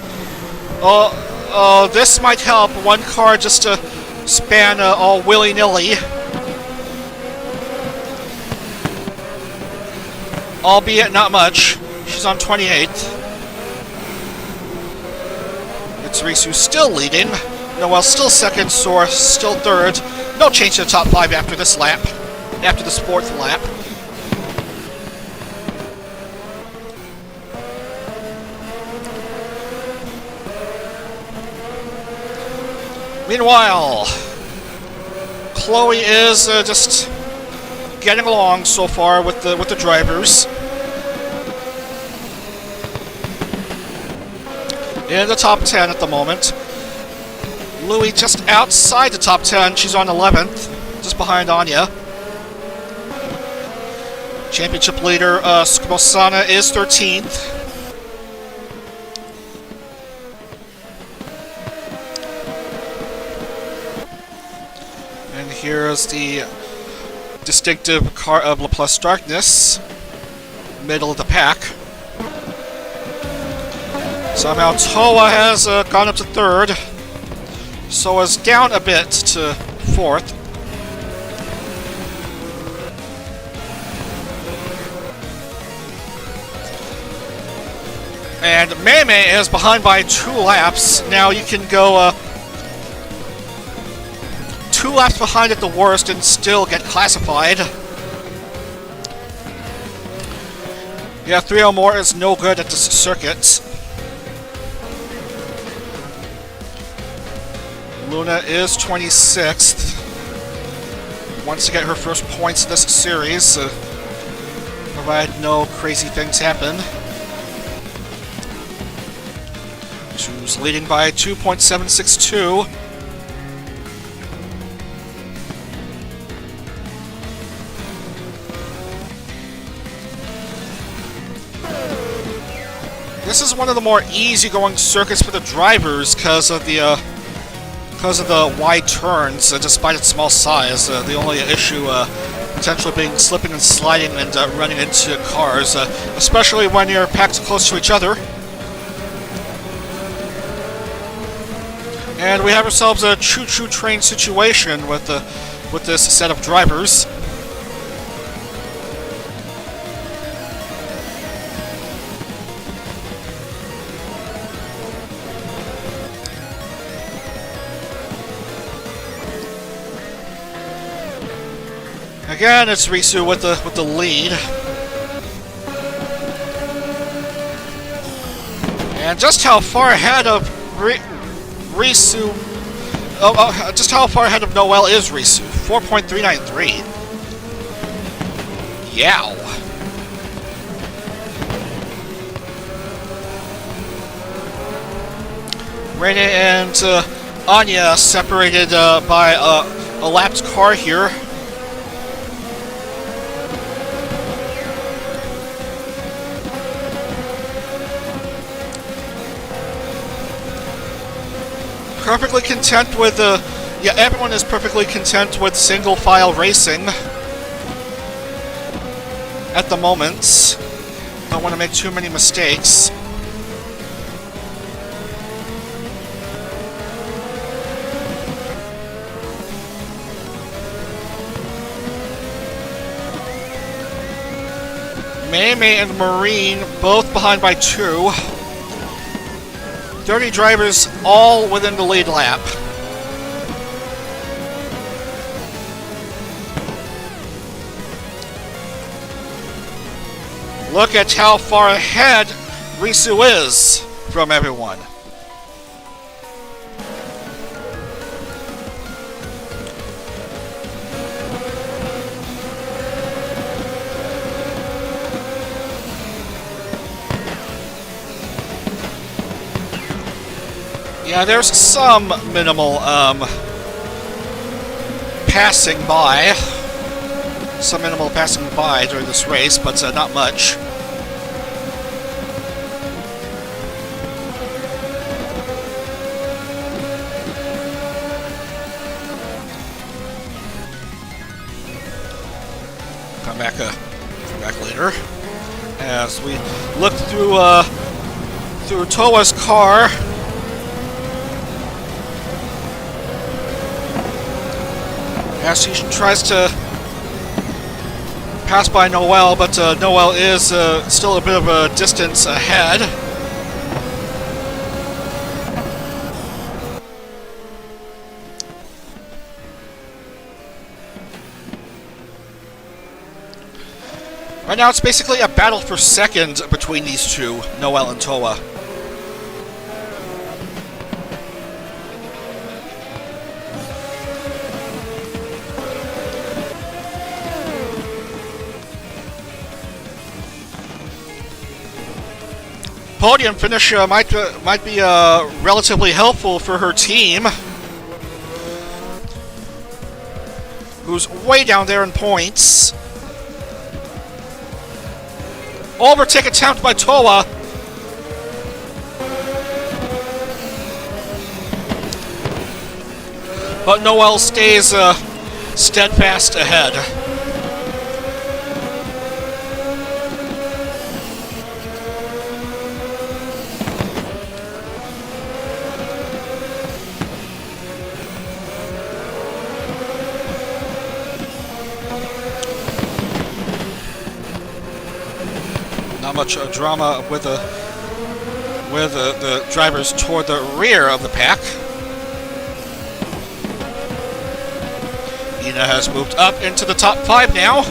This might help. One car just to span all willy-nilly. Albeit not much. She's on 28th. It's Risu still leading. Noel still 2nd. Sora still 3rd. No change to the top 5 after this lap. After this 4th lap. Meanwhile, Chloe is just getting along so far with the drivers. In the top 10 at the moment. Louie just outside the top 10. She's on 11th, just behind Anya. Championship leader Skrosana is 13th. And here is the distinctive car of Laplace Darkness, middle of the pack. Somehow Toa has gone up to 3rd. Soa's down a bit to 4th. And Meme is behind by 2 laps. Now you can go 2 laps behind at the worst and still get classified. Yeah, 3 or more is no good at this circuit. Luna is 26th. Wants to get her first points in this series, provided no crazy things happen. She's leading by 2.762. This is one of the more easygoing circuits for the drivers because of the wide turns, despite its small size. The only issue potentially being slipping and sliding and running into cars, especially when you're packed close to each other. And we have ourselves a choo-choo train situation with this set of drivers. Again, it's Risu with the lead. And just how far ahead of Risu... just how far ahead of Noel is Risu? 4.393. Yow. Reina and Anya separated by a lapped car here. perfectly content with yeah, everyone is perfectly content with single file racing at the moment. Don't want to make too many mistakes. May and Marine both behind by 2. 30 drivers all within the lead lap. Look at how far ahead Risu is from everyone. Yeah, there's some minimal passing by. Some minimal passing by during this race, but not much. Come back later as we look through Towa's car. As he tries to pass by Noel, but Noel is still a bit of a distance ahead. Right now it's basically a battle for second between these two, Noel and Towa. Podium finish might be relatively helpful for her team, who's way down there in points. Overtake attempt by Towa. But Noel stays steadfast ahead. Not much drama with the drivers toward the rear of the pack. Ina has moved up into the top 5 now.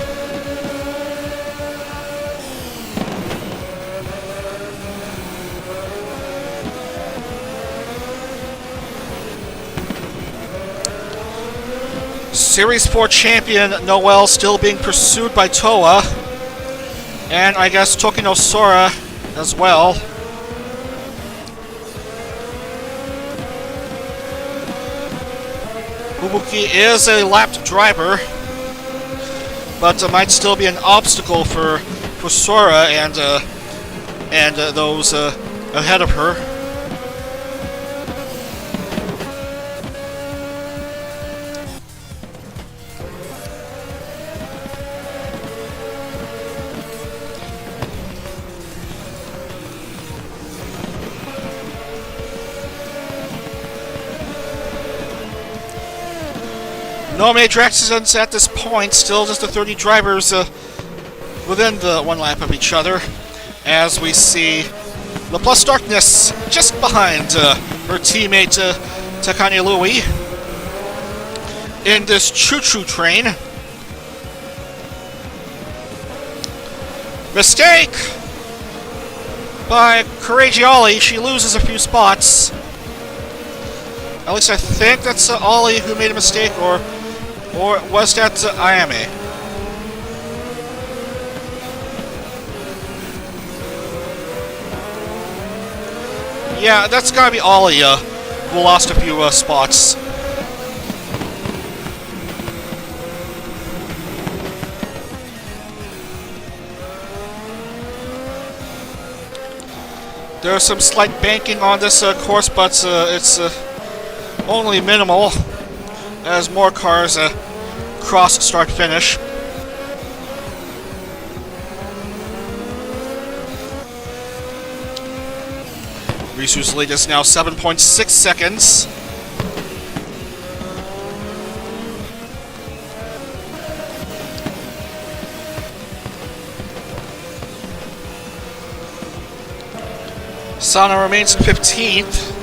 Series 4 champion Noel still being pursued by Towa. And I guess Tokino Sora as well. Ubuki is a lapped driver, but might still be an obstacle for Sora and those ahead of her. No major accidents at this point, still just the 30 drivers within the 1 lap of each other, as we see LaPlus Darkness just behind her teammate Takane Lui in this choo-choo train. Mistake by Coragioli. She loses a few spots. At least I think that's Ollie who made a mistake, or was that Ayame? Yeah, that's gotta be Ollie who lost a few spots. There's some slight banking on this course, but it's only minimal as more cars cross start finish. Risu's lead is now 7.6 seconds. Sana remains in 15th.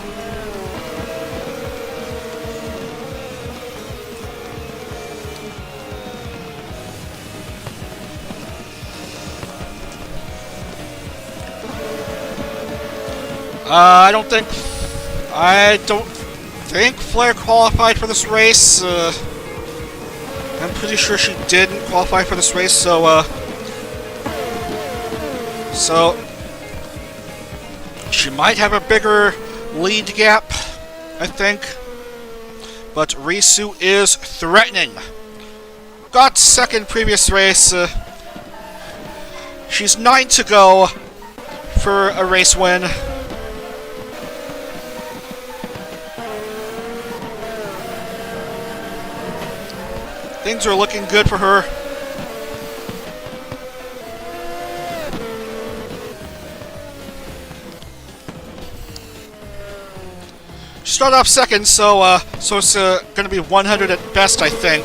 I don't think Flair qualified for this race. I'm pretty sure she didn't qualify for this race, so she might have a bigger lead gap, I think. But Risu is threatening. Got second previous race. She's 9 to go for a race win. Things are looking good for her. She started off second, so it's going to be 100 at best, I think.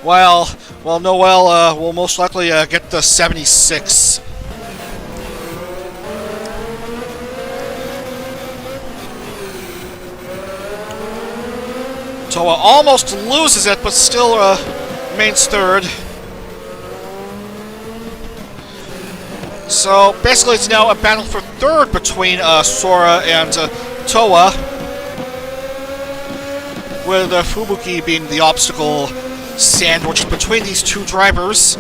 While Noelle will most likely get the 76. Toa almost loses it, but still remains third. So basically it's now a battle for third between Sora and Toa, with Fubuki being the obstacle sandwiched between these two drivers.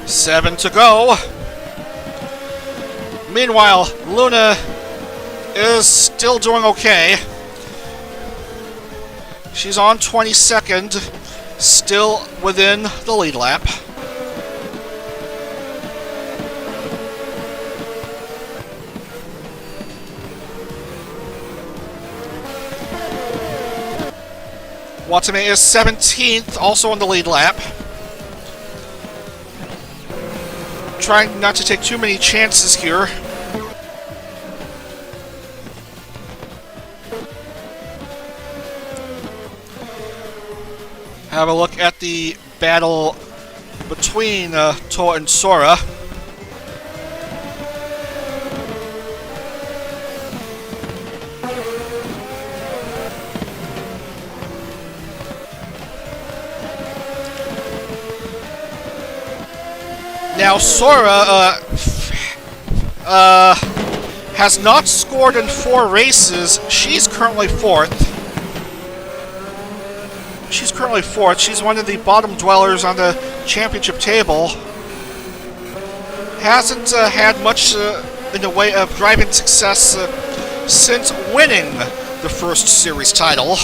Seven to go. Meanwhile, Luna is still doing okay. She's on 22nd, still within the lead lap. Watame is 17th, also on the lead lap. Trying not to take too many chances here. Have a look at the battle between Toa and Sora. Now Sora has not scored in 4 races. She's currently 4th. She's one of the bottom dwellers on the championship table. Hasn't had much in the way of driving success since winning the first series title.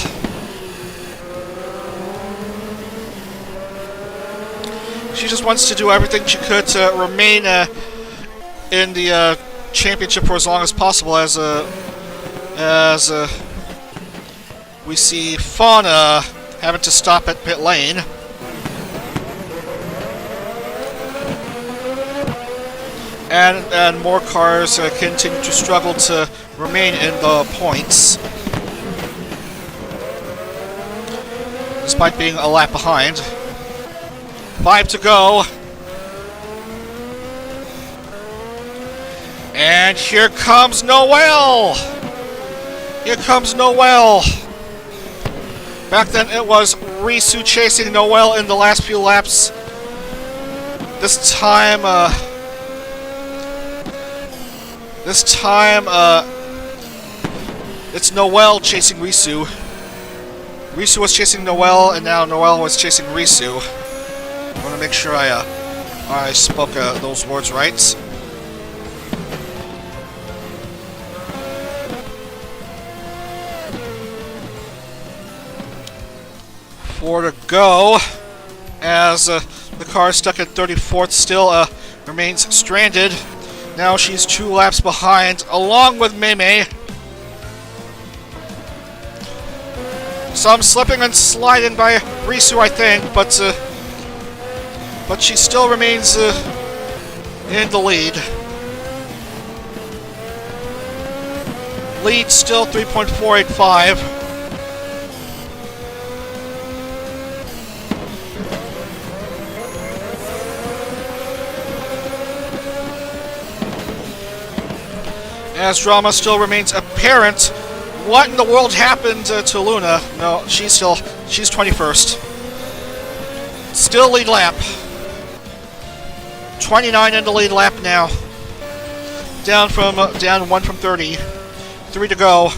She just wants to do everything she could to remain in the championship for as long as possible, as we see Fauna having to stop at pit lane. And more cars continue to struggle to remain in the points, despite being a lap behind. 5 to go. And here comes Noelle! Back then it was Risu chasing Noelle in the last few laps. This time it's Noelle chasing Risu. Risu was chasing Noelle, and now Noelle was chasing Risu. I want to make sure I spoke those words right. 4 to go, as the car stuck at 34th still remains stranded. Now she's 2 laps behind, along with Mei. Some slipping and sliding by Risu, I think, but she still remains in the lead. Lead still 3.485. As drama still remains apparent. What in the world happened to Luna? No, she's 21st. Still lead lap. 29 in the lead lap now. Down 1 from 30. 3 to go.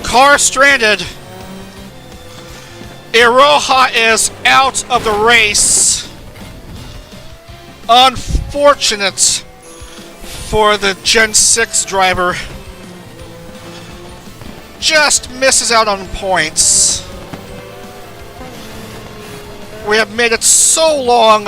Car stranded. Iroha is out of the race. Unfortunate for the Gen 6 driver. Just misses out on points. We have made it so long.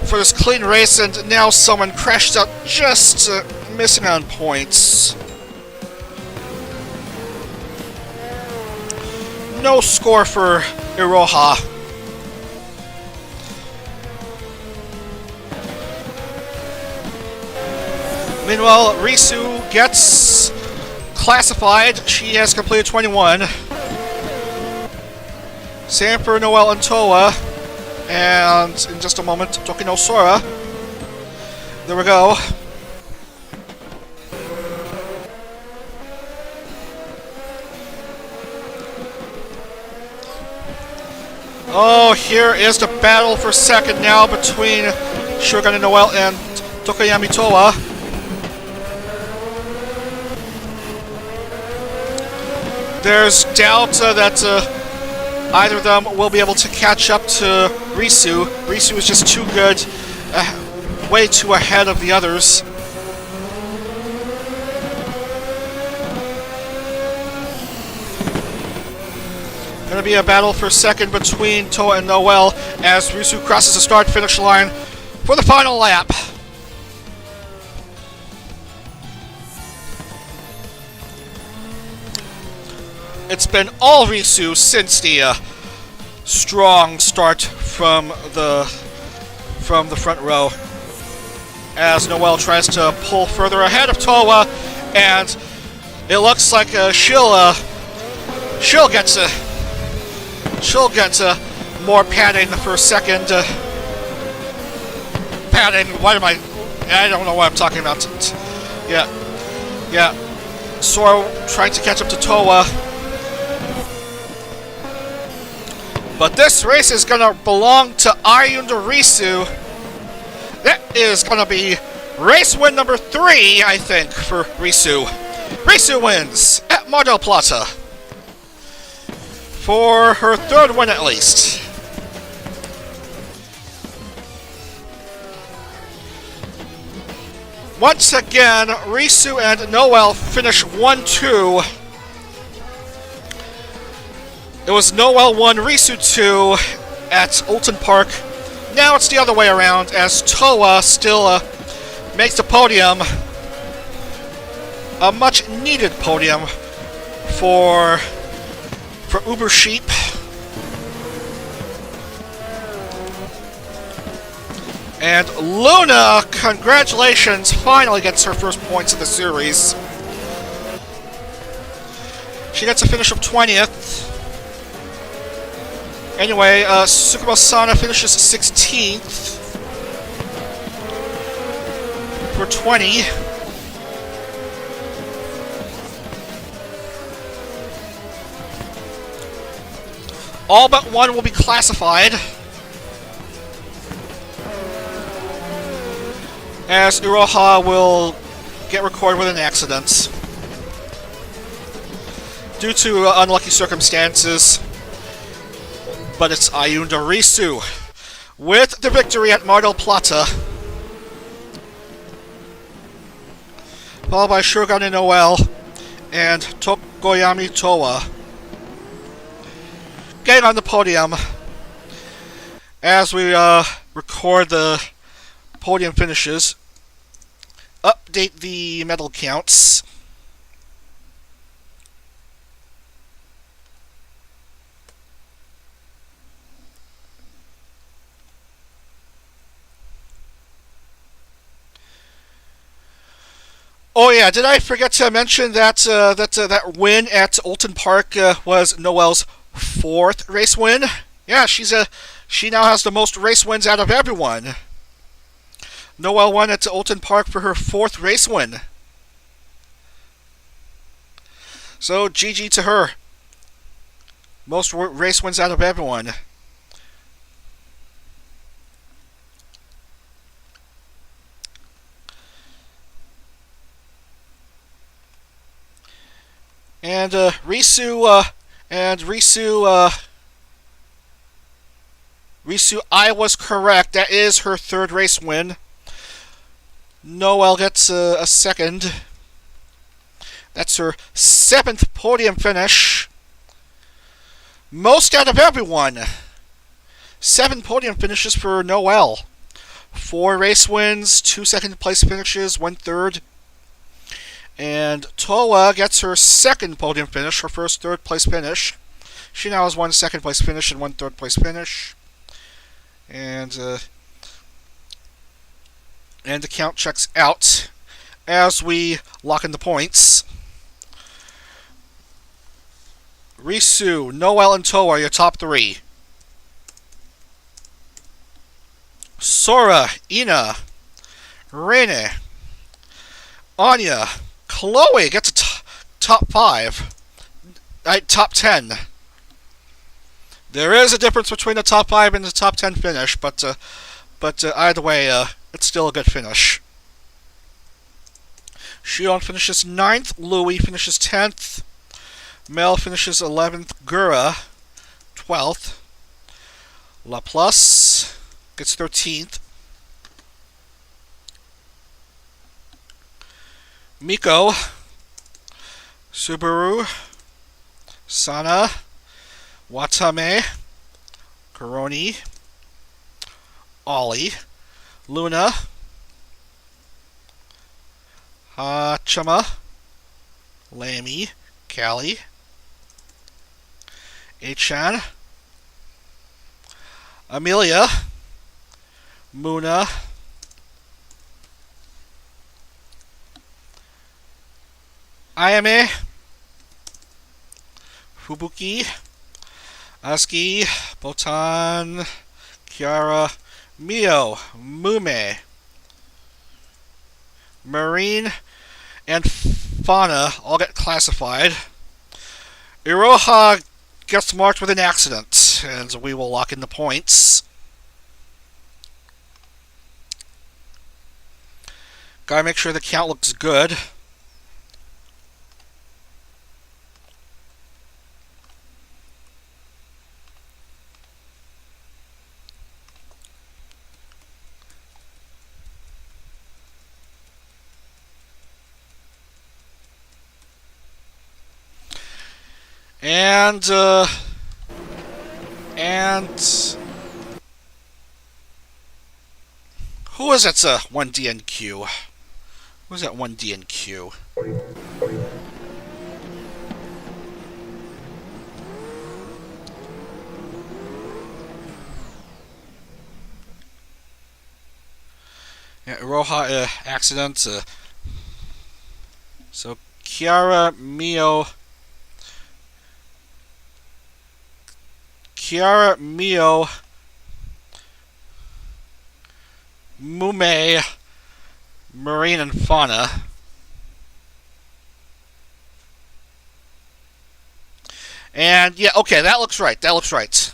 For this clean race, and now someone crashed out, just missing on points. No score for Iroha. Meanwhile, Risu gets classified. She has completed 21. Same for Noelle and Toa. And in just a moment, Tokino Sora. There we go. Oh, here is the battle for second now between Shogun and Noelle and Tokoyami Toa. There's doubt that either of them will be able to catch up to Risu. Risu is just too good, way too ahead of the others. Gonna be a battle for second between Toa and Noelle as Risu crosses the start-finish line for the final lap. It's been all Risu since the strong start from the front row, as Noelle tries to pull further ahead of Toa, and it looks like she'll get more padding for second. Padding. I don't know what I'm talking about. Yeah. Sora trying to catch up to Toa. But this race is gonna belong to Ayunda Risu. That is gonna be race win number 3, I think, for Risu. Risu wins at Mar Del Plata. For her 3rd win at least. Once again, Risu and Noelle finish 1-2. It was Noelle 1, Risu 2 at Oulton Park. Now it's the other way around, as Toa still makes the podium. A much-needed podium for Uber Sheep. And Luna, congratulations, finally gets her first points of the series. She gets a finish of 20th. Anyway, Tsukumo Sana finishes 16th for 20. All but one will be classified, as Iroha will get recorded with an accident due to unlucky circumstances. But it's Ayunda Risu with the victory at Mar Del Plata, followed by Shogun and Noelle and Tokoyami Towa getting on the podium as we record the podium finishes. Update the medal counts. Oh yeah, did I forget to mention that that win at Oulton Park was Noelle's 4th race win? Yeah, she now has the most race wins out of everyone. Noelle won at Oulton Park for her 4th race win. So GG to her. Most race wins out of everyone. And Risu, I was correct. That is her 3rd race win. Noelle gets a 2nd. That's her 7th podium finish. Most out of everyone. 7 podium finishes for Noelle. 4 race wins, 2 second place finishes, 1 third. And Towa gets her 2nd podium finish, her first 3rd place finish. She now has 1 2nd place finish and 1 3rd place finish. And the count checks out as we lock in the points. Risu, Noelle, and Towa are your top 3. Sora, Ina, Rene, Anya, Chloe gets a top 5. Top 10. There is a difference between the top 5 and the top 10 finish, but either way, it's still a good finish. Shion finishes 9th, Louis finishes 10th, Mel finishes 11th, Gura 12th, Laplace gets 13th, Miko, Subaru, Sana, Watame, Koroni, Ollie, Luna, Hachama, Lamy, Callie, Achan, Amelia, Muna, Ayame, Fubuki, Aski, Botan, Kiara, Mio, Mume, Marine, and Fauna all get classified. Iroha gets marked with an accident, and we will lock in the points. Gotta make sure the count looks good. And who is that 1DNQ? Who's that 1DNQ? Yeah, Iroha accident. So Kiara, Mio, Mume, Marine, and Fauna. And yeah, okay, that looks right. That looks right.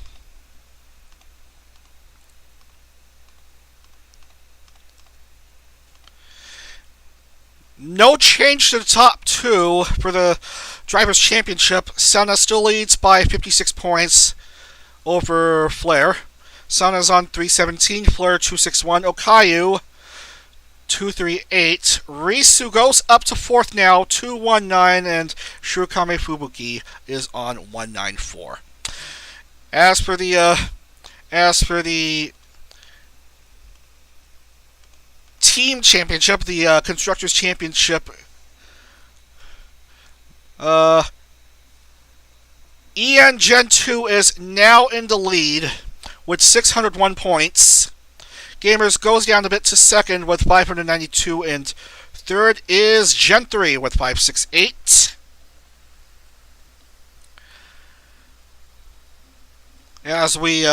No change to the top 2 for the Drivers' Championship. Sana still leads by 56 points over Flair. Sana's on 317, Flair 261, Okayu 238. Risu goes up to 4th now, 219, and Shurikame Fubuki is on 194. As for the team championship, the constructors championship, EN Gen 2 is now in the lead with 601 points. Gamers goes down a bit to 2nd with 592, and 3rd is Gen 3 with 568. As we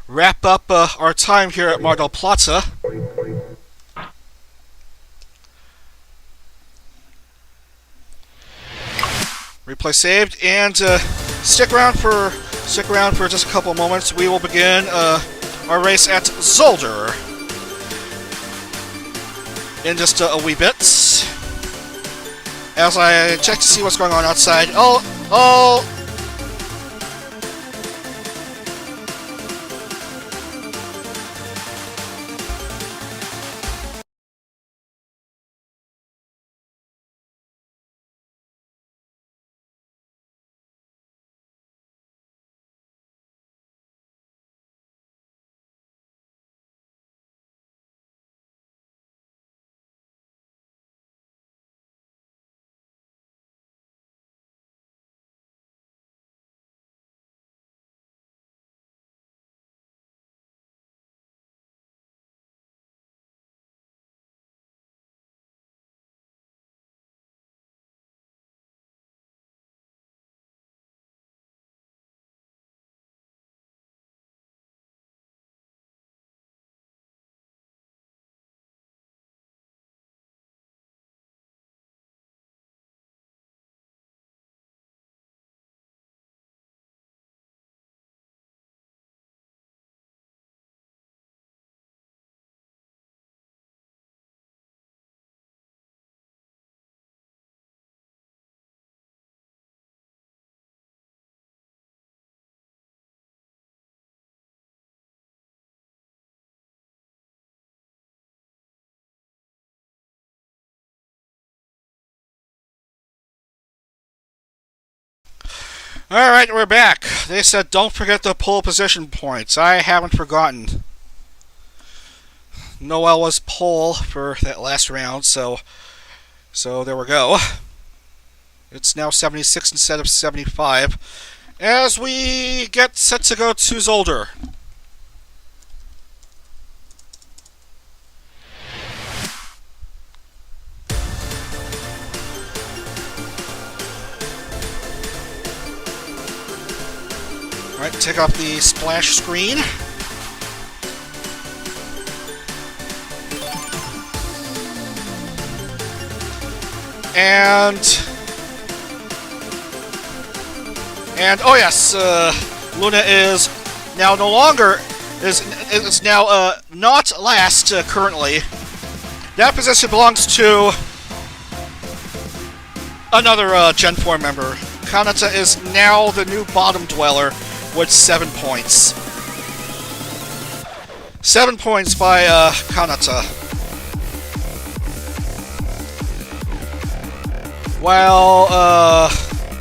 wrap up our time here at Mar Del Plata, replay saved, and stick around for just a couple of moments. We will begin our race at Zolder in just a wee bit. As I check to see what's going on outside. Oh! Alright, we're back. They said don't forget the pole position points. I haven't forgotten. Noel was pole for that last round, so there we go. It's now 76 instead of 75. As we get set to go to Zolder. Alright, take off the splash screen. And oh yes, Luna is now no longer is now not last currently. That position belongs to another Gen 4 member. Kanata is now the new bottom dweller with 7 points. 7 points by Kanata. While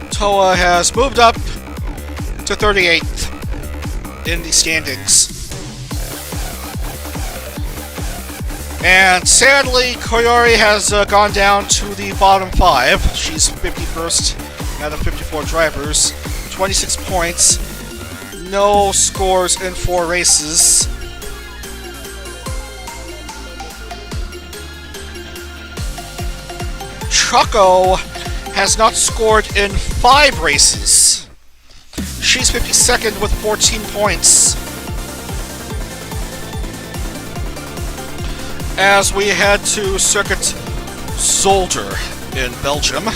Toa has moved up to 38th in the standings. And sadly, Koyori has gone down to the bottom 5. She's 51st out of 54 drivers. 26 points. No scores in 4 races. Choco has not scored in 5 races. She's 52nd with 14 points. As we head to Circuit Zolder in Belgium.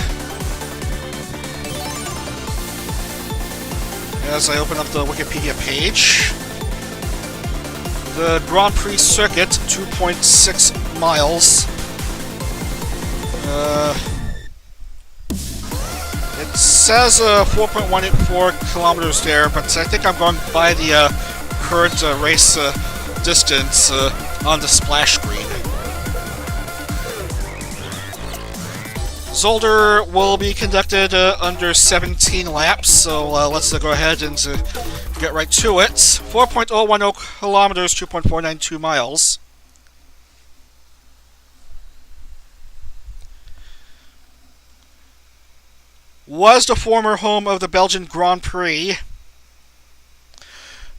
As I open up the Wikipedia page. The Grand Prix circuit, 2.6 miles. It says 4.184 kilometers there, but I think I'm going by the current race distance on the splash screen. Zolder will be conducted under 17 laps, so let's go ahead and get right to it. 4.010 kilometers, 2.492 miles. Was the former home of the Belgian Grand Prix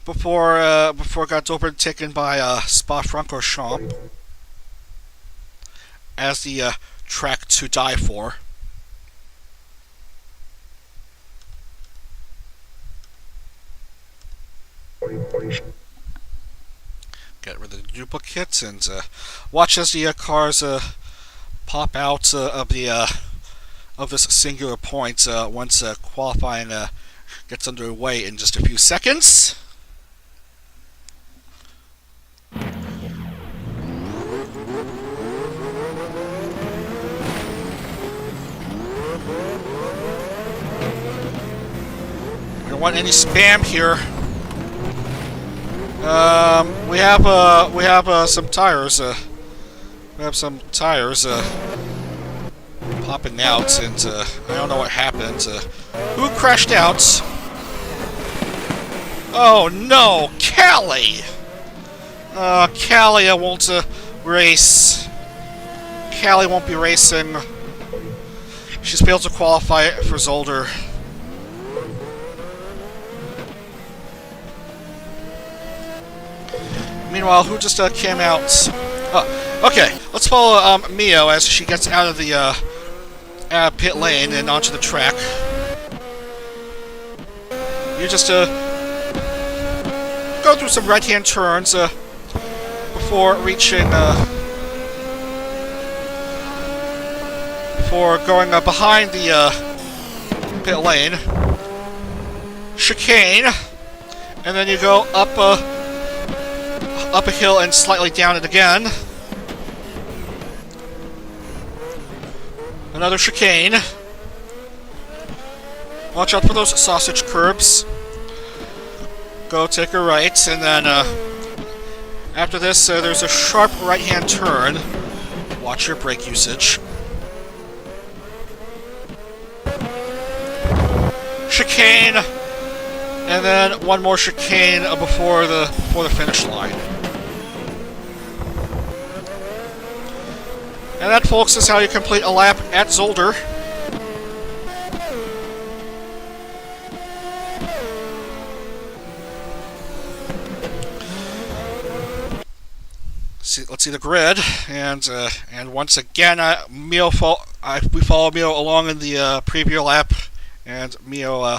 before it got overtaken by Spa-Francorchamps as the track to die for. Get rid of the duplicates and watch as the cars pop out of this singular point once qualifying gets underway in just a few seconds. We don't want any spam here. We have some tires. We have some tires popping out, and I don't know what happened. Who crashed out? Oh no, Callie! Callie won't race. Callie won't be racing. She's failed to qualify for Zolder. Meanwhile, who just came out? Oh, okay, let's follow Mio as she gets out of the pit lane and onto the track. You just go through some right-hand turns before reaching, before going behind the pit lane. Chicane, and then you go up a hill and slightly down it again. Another chicane. Watch out for those sausage curbs. Go take a right, and then after this, there's a sharp right-hand turn. Watch your brake usage. Chicane, and then one more chicane before the finish line. And that, folks, is how you complete a lap at Zolder. Let's see the grid, and once again, we follow Mio along in the preview lap, and Mio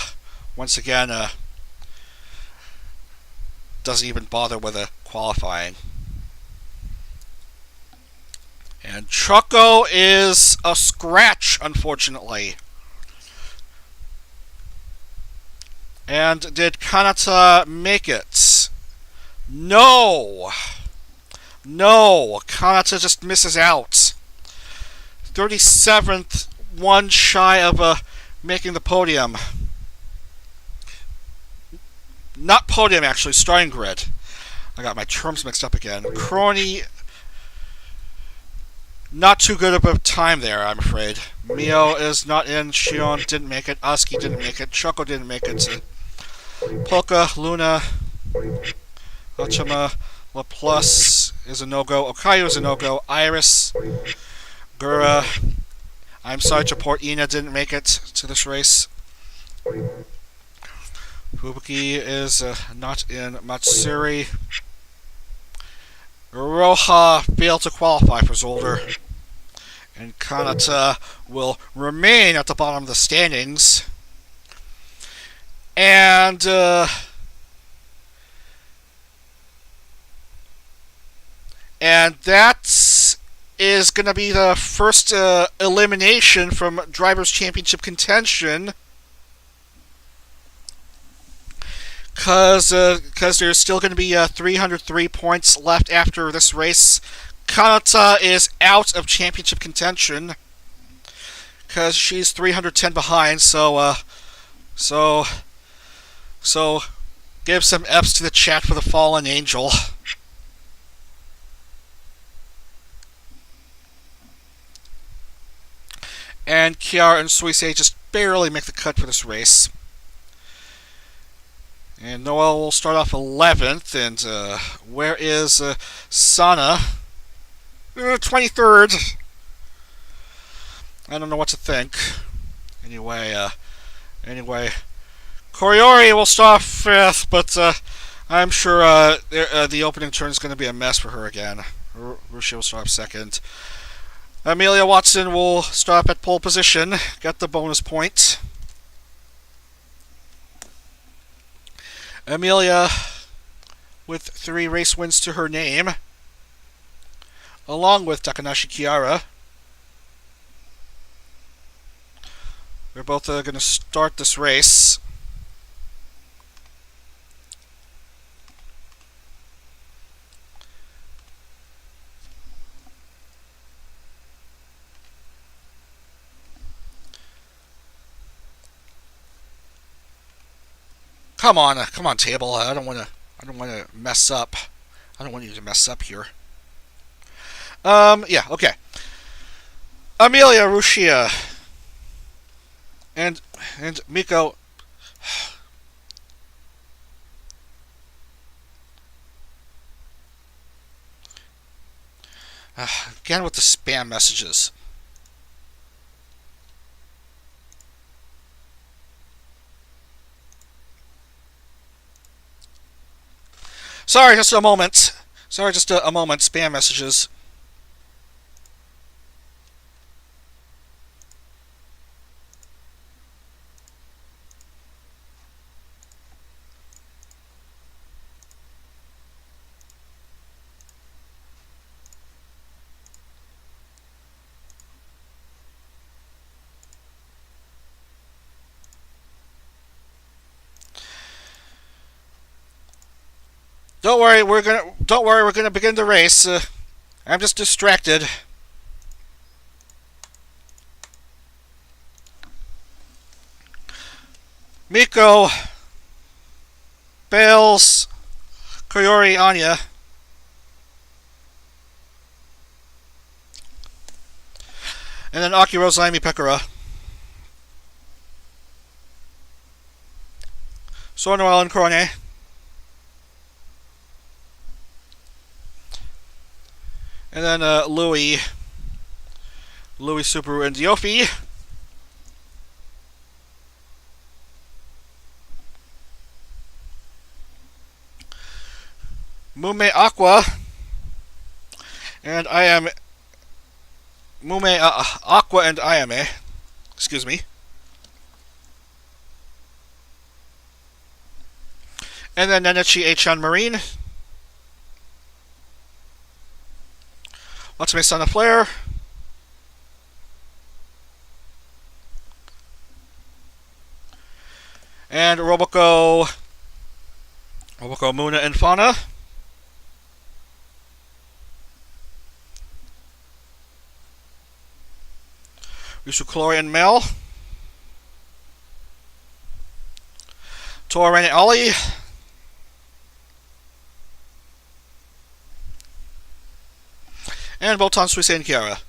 once again doesn't even bother with qualifying. And Choco is a scratch, unfortunately. And did Kanata make it? No! No! Kanata just misses out. 37th, one shy of making the podium. Not podium, actually, starting grid. I got my terms mixed up again. Crony, not too good of a time there, I'm afraid. Mio is not in. Shion didn't make it. Aski didn't make it. Choco didn't make it. Polka, Luna, Watame, LaPlus is a no-go. Okayu is a no-go. Iris, Gura. I'm sorry to report Ina didn't make it to this race. Fubuki is not in. Matsuri. Roha failed to qualify for Zolder. And Kanata will remain at the bottom of the standings. And that is going to be the first elimination from Drivers' Championship contention. Because there's still going to be 303 points left after this race. Kanata is out of championship contention because she's 310 behind. So give some F's to the chat for the fallen angel. and Kiara and Suisei just barely make the cut for this race. And Noel will start off 11th, and where is Sana? 23rd. I don't know what to think. Anyway, Koyori will start 5th, but I'm sure the opening turn is going to be a mess for her again. Rushi will start 2nd. Amelia Watson will start at pole position, get the bonus point. Amelia with 3 race wins to her name, along with Takanashi Kiara. They're both going to start this race. Come on, table. I don't want to mess up. I don't want you to mess up here. Yeah, okay. Amelia, Rushia, and Miko. Again with the spam messages. Sorry, just a moment. Sorry, just a moment. Spam messages. Don't worry, we're gonna begin the race. I'm just distracted. Miko, Bales, Koyori, Anya. And then Aki, Rose, Laimi, Pekara. Sornoel and Korone. And then Louis, Subaru, and Diofi. Mume Aqua. And I am Mume Aqua and Ayame. Excuse me. And then Nenechi H-on Marine. Watame Sana Flare. And Roboco Muna and Fauna. Yusukori and Mel. Toren and Ali. And Botan, Suisei, and Kiara.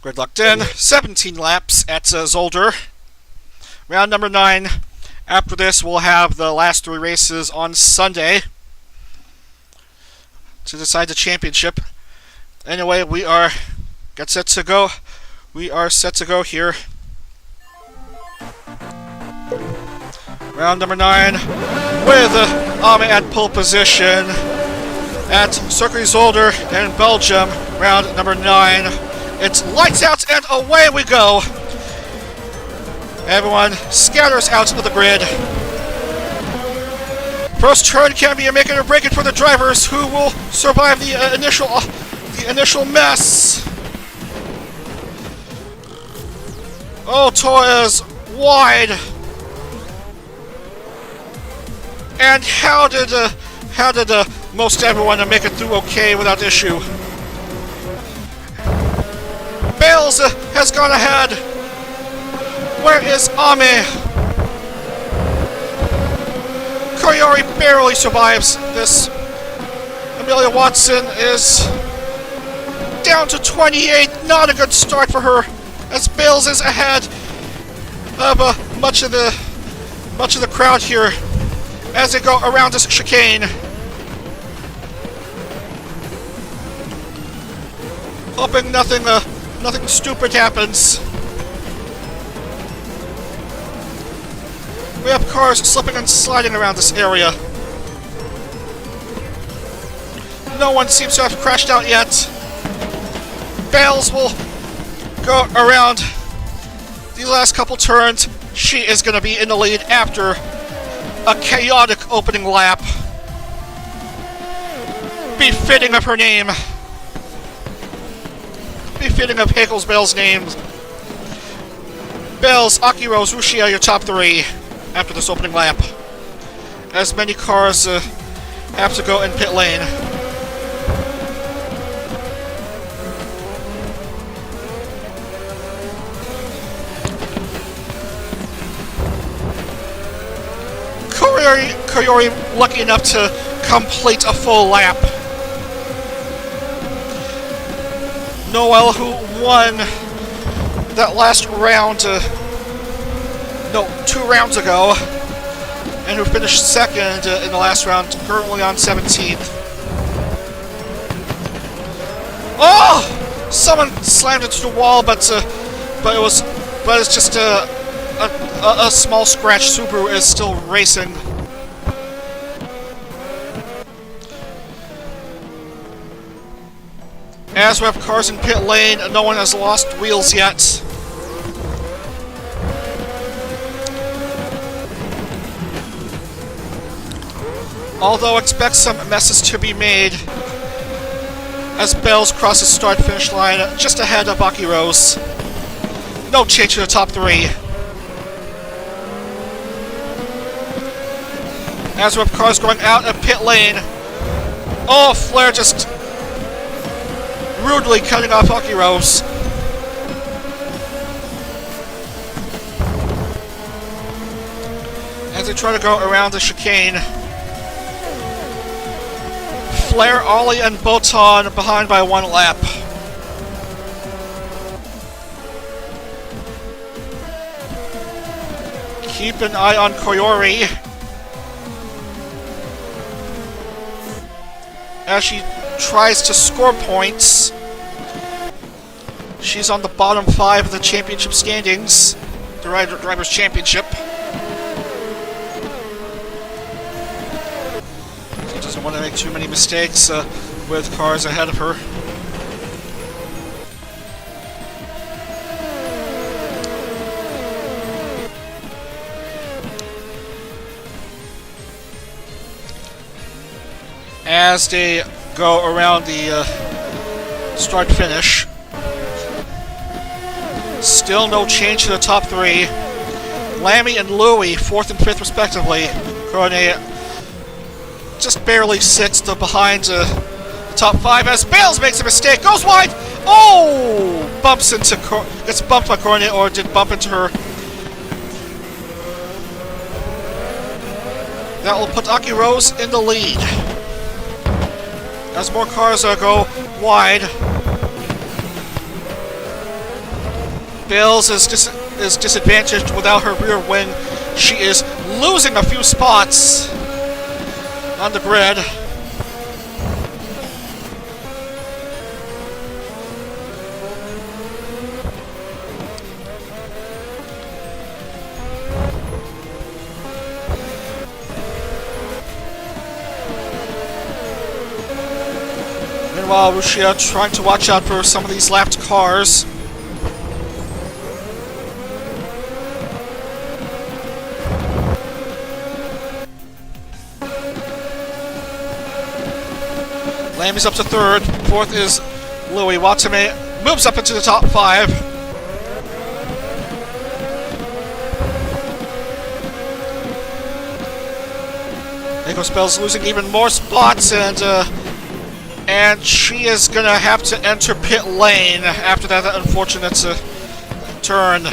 Grid locked in. 17 laps at Zolder. Round number 9. After this, we'll have the last 3 races on Sunday to decide the championship. Anyway, we are set to go. We are set to go here. Round number 9 with Ame at pole position at Circuit Zolder in Belgium. Round number 9. It's lights out and away we go. Everyone scatters out of the grid. First turn can be a make it or break it for the drivers who will survive the initial mess. Oh, Torres wide. And how did most everyone make it through okay without issue? Bales has gone ahead. Where is Ame? Koyori barely survives this Amelia Watson is down to 28. Not a good start for her, as Bales is ahead of much of the crowd here as they go around this chicane. Hoping nothing stupid happens. We have cars slipping and sliding around this area. No one seems to have crashed out yet. Bales will go around these last couple turns. She is going to be in the lead after a chaotic opening lap, befitting of her name. Befitting of Hakel's Bales' name. Bales, Akiros, Rushia, your top three after this opening lap, as many cars have to go in pit lane. Koyori lucky enough to complete a full lap. Noel, who won that last round, 2 rounds ago, and who finished second in the last round, currently on 17th. Oh! Someone slammed into the wall, but it's just a small scratch. Subaru is still racing. As we have cars in pit lane, no one has lost wheels yet. Although expect some messes to be made as Bales crosses start-finish line just ahead of Aki Rose. No change to the top three. As we have cars going out of pit lane. Oh, Flair just rudely cutting off Aki Rose. As they try to go around the chicane. Flair, Ollie, and Botan behind by 1 lap. Keep an eye on Koyori as she tries to score points. She's on the bottom 5 of the championship standings, the Drivers' Championship. She doesn't want to make too many mistakes with cars ahead of her. As they go around the start-finish. Still no change to the top 3. Lammy and Louie, 4th and 5th respectively. Cornet just barely 6th behind the top 5 as Bales makes a mistake, goes wide! Oh! Gets bumped by Cornet, or did bump into her. That will put Aki Rose in the lead. As more cars go wide, Bales is disadvantaged without her rear wing. She is losing a few spots on the grid. Meanwhile, Rushia trying to watch out for some of these lapped cars. Lammy's up to 3rd. 4th is Louie. Watame moves up into the top 5. Nico Spell's losing even more spots, and she is gonna have to enter pit lane after that unfortunate turn.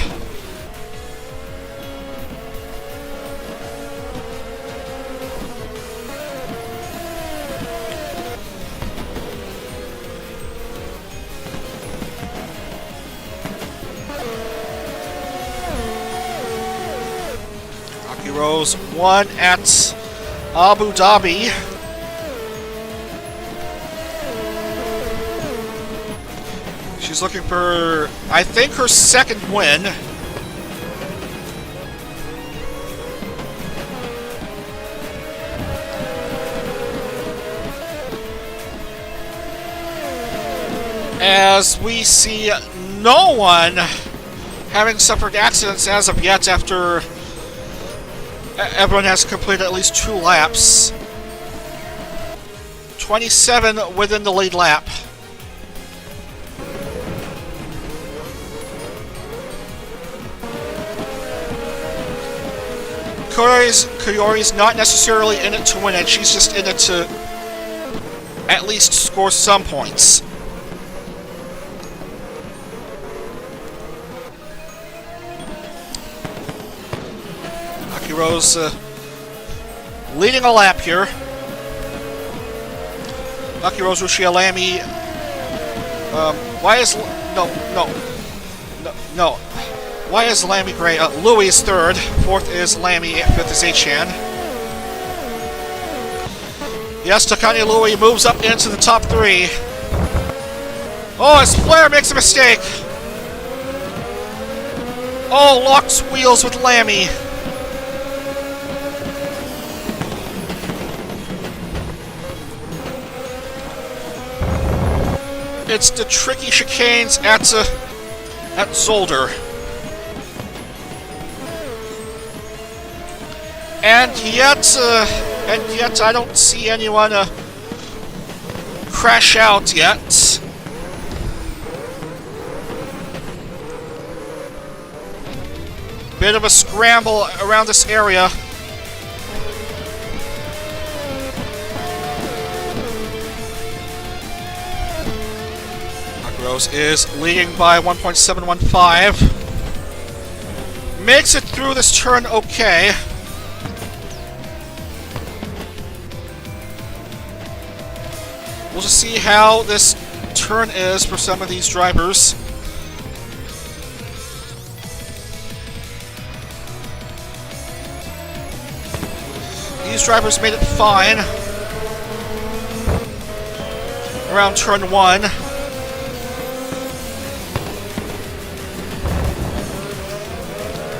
Rose won at Abu Dhabi. She's looking for, I think, her second win. As we see no one having suffered accidents as of yet after everyone has completed at least 2 laps. 27 within the lead lap. Koyori's not necessarily in it to win it, she's just in it to at least score some points. Rose leading a lap here. Lucky Rose, Rushia Lamy. Why is no? Why is Lamy gray? Louis is third. Fourth is Lamy. Fifth is Achan. Yes, Takani Louis moves up into the top 3. Oh, as Flair makes a mistake. Oh, locks wheels with Lamy. It's the tricky chicanes at Zolder. And yet I don't see anyone crash out yet. Bit of a scramble around this area. Rose is leading by 1.715. Makes it through this turn okay. We'll just see how this turn is for some of these drivers. These drivers made it fine around turn 1.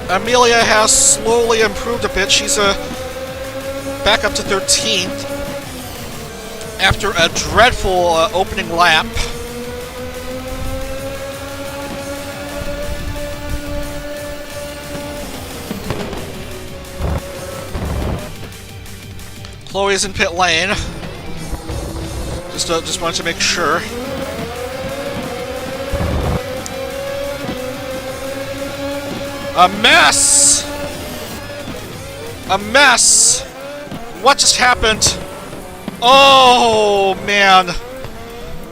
Amelia has slowly improved a bit. She's back up to 13th after a dreadful opening lap. Chloe's in pit lane. Just wanted to make sure. A mess! A mess! What just happened? Oh, man.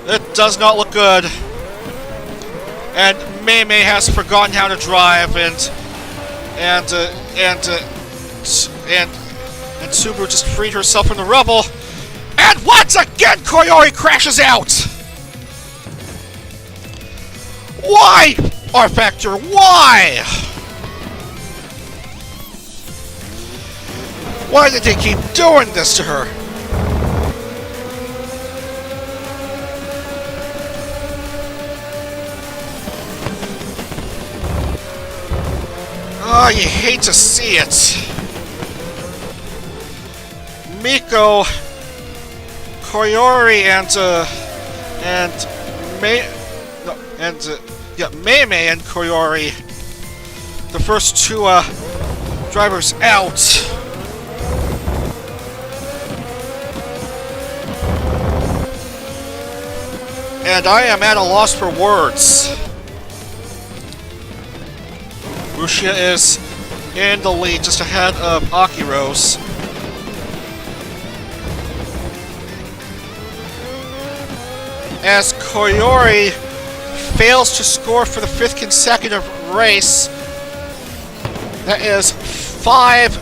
It does not look good. And Mei Mei has forgotten how to drive, and Subaru just freed herself from the rubble. And once again, Koyori crashes out! Why, R-Factor? Why? Why did they keep doing this to her? Oh, you hate to see it. Miko, Koyori, Mei Mei and Koyori, the first 2 drivers out. And I am at a loss for words. Rushia is in the lead, just ahead of Akiros. As Koyori fails to score for the 5th consecutive race. That is 5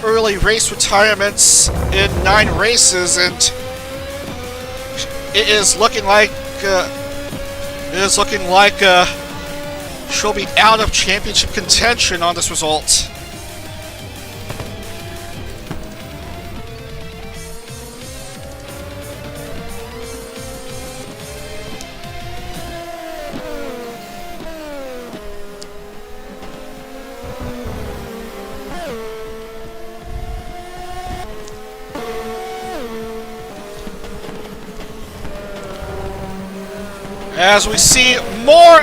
early race retirements in 9 races, and it is looking like she'll be out of championship contention on this result. As we see more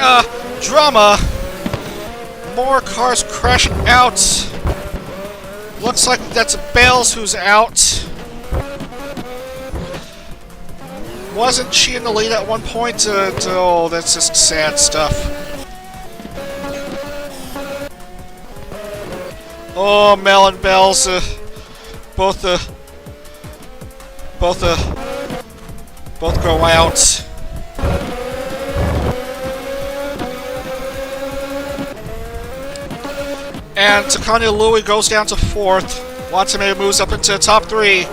drama, more cars crashing out. Looks like that's Bales who's out. Wasn't she in the lead at one point? Oh, that's just sad stuff. Oh, Mel and Bales, both go out. And Takane Louie goes down to 4th. Watame moves up into the top 3.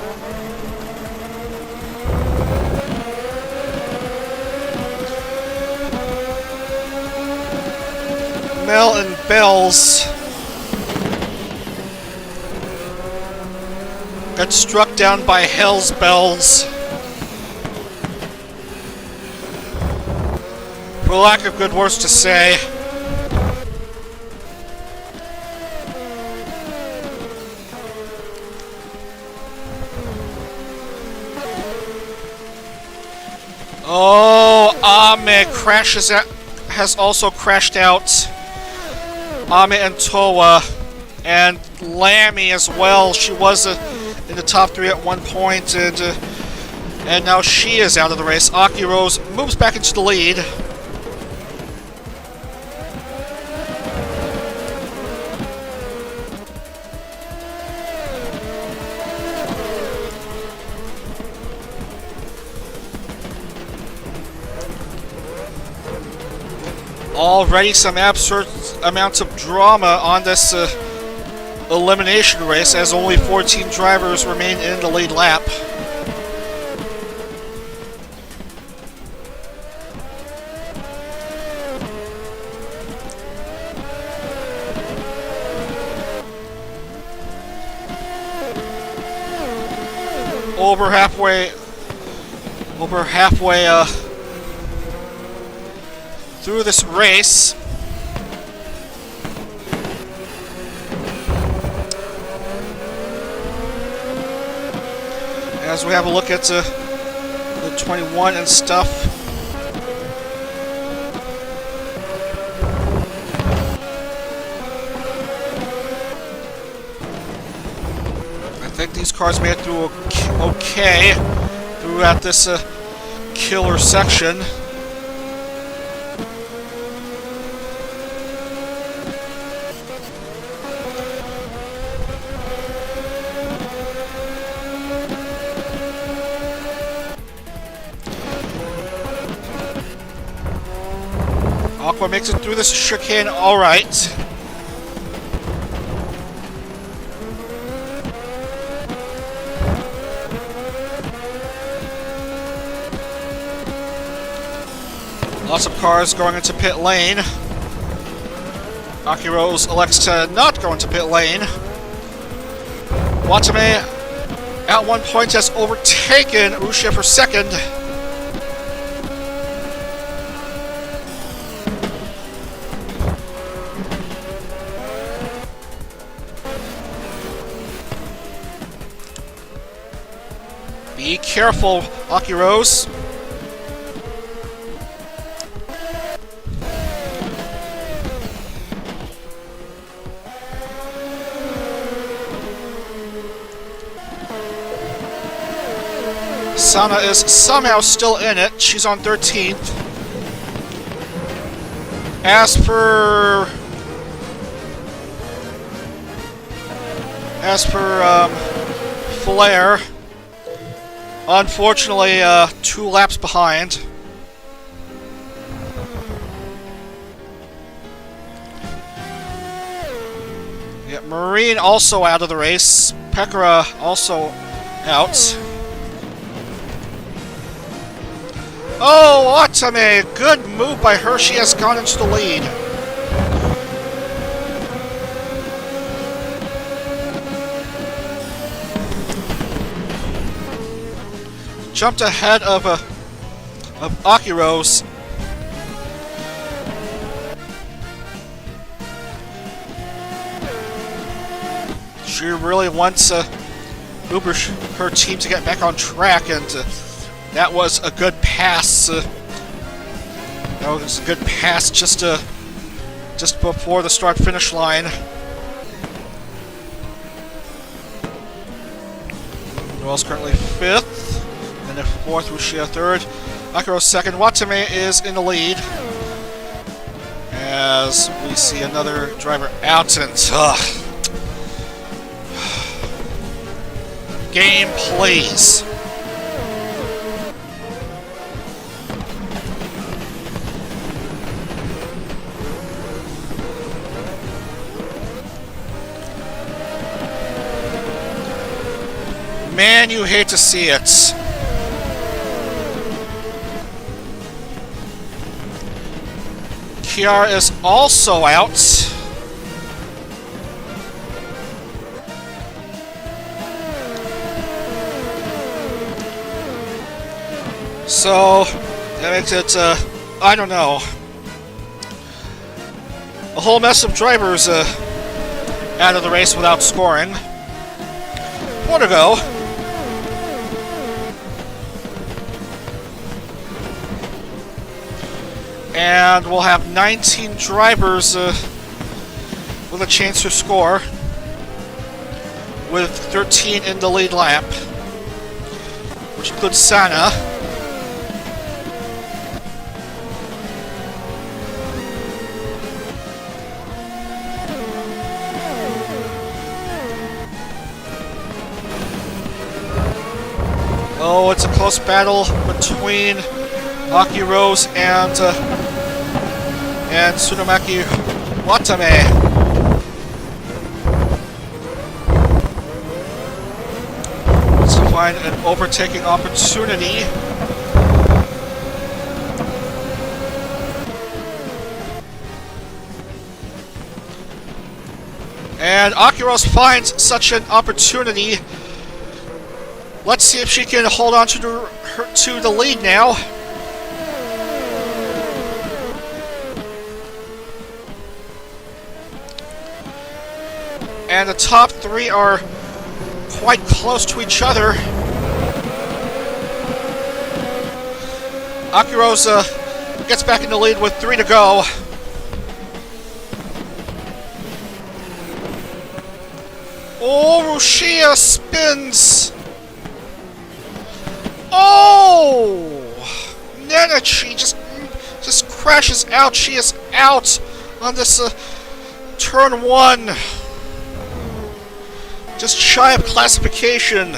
Mel and Bells got struck down by Hell's Bells. For lack of good words to say. Oh, Ame has also crashed out. Ame and Toa, and Lammy as well. She was in the top 3 at one point, and now she is out of the race. Aki Rose moves back into the lead. Already some absurd amounts of drama on this elimination race, as only 14 drivers remain in the lead lap. Over halfway through this race. As we have a look at the 21 and stuff. I think these cars made it through okay throughout this killer section. Aqua makes it through this chicane all right. Lots of cars going into pit lane. Aki Rose elects to not go into pit lane. Watame at one point has overtaken Ushia for second. Be careful, Aki Rose. Sana is somehow still in it. She's on 13th. As for Flair, unfortunately, 2 laps behind. Yeah, Marine also out of the race. Pekara also out. Oh, Watame! Good move by her. She has gone into the lead. Jumped ahead of Aki Rose. She really wants her team to get back on track, and that was a good pass Oh, this is a good pass just before the start-finish line. Noel's currently 5th, and then 4th, Rushia 3rd. Akiro 2nd. Watame is in the lead. As we see another driver out, and game, please. Man, you hate to see it. Kiara is also out. So, that makes it, I don't know, a whole mess of drivers out of the race without scoring. More to go. And we'll have 19 drivers with a chance to score, with 13 in the lead lap, which includes Sana. Oh, it's a close battle between Aki-Rose and Tsunamaki Watame. Let's find an overtaking opportunity. And Aki-Rose finds such an opportunity. Let's see if she can hold on to the lead now. And the top 3 are quite close to each other. Aki-Rose gets back in the lead with 3 to go. Oh, Rushia spins. Oh! Nenachi just crashes out. She is out on this turn 1. Just shy of classification.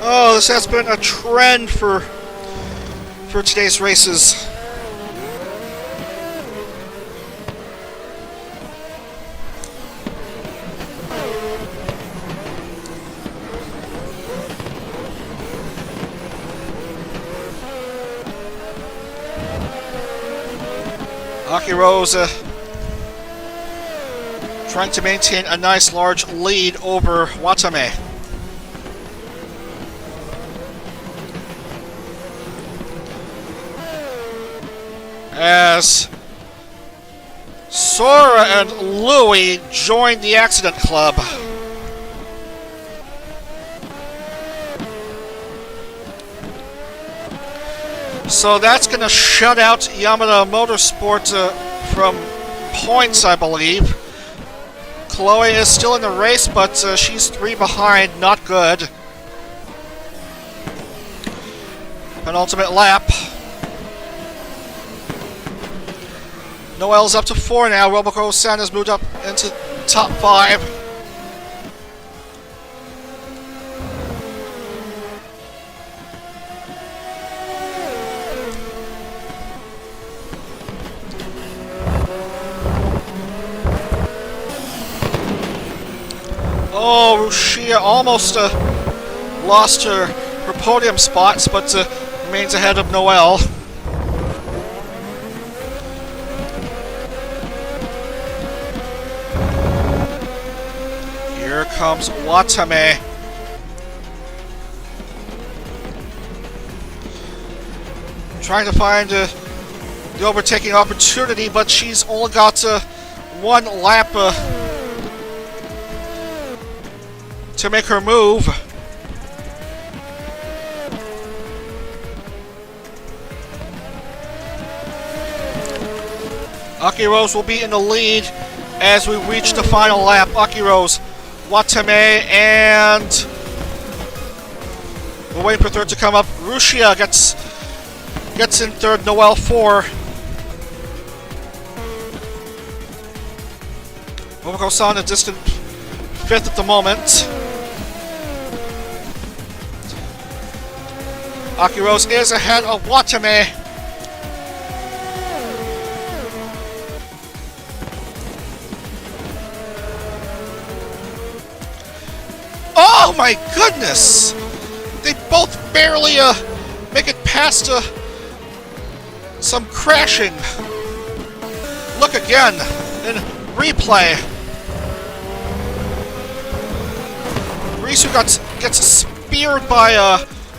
Oh, this has been a trend for today's races. Aki-Rose trying to maintain a nice large lead over Watame. As Sora and Louie join the accident club. So that's going to shut out Yamada Motorsport from points, I believe. Chloe is still in the race, but she's 3 behind. Not good. Penultimate lap. Noel's up to 4 now. Roboco-san has moved up into top 5. Oh, Rushia almost lost her podium spots, but remains ahead of Noel. Here comes Watame. Trying to find the overtaking opportunity, but she's only got 1 lap to make her move. Aki Rose will be in the lead as we reach the final lap. Aki Rose, Watame, and we're waiting for third to come up. Rushia gets in third, Noel 4. Momoko-san a distant fifth at the moment. Aki Rose is ahead of Watame. Oh my goodness! They both barely make it past some crashing. Look again in replay. Risu gets speared by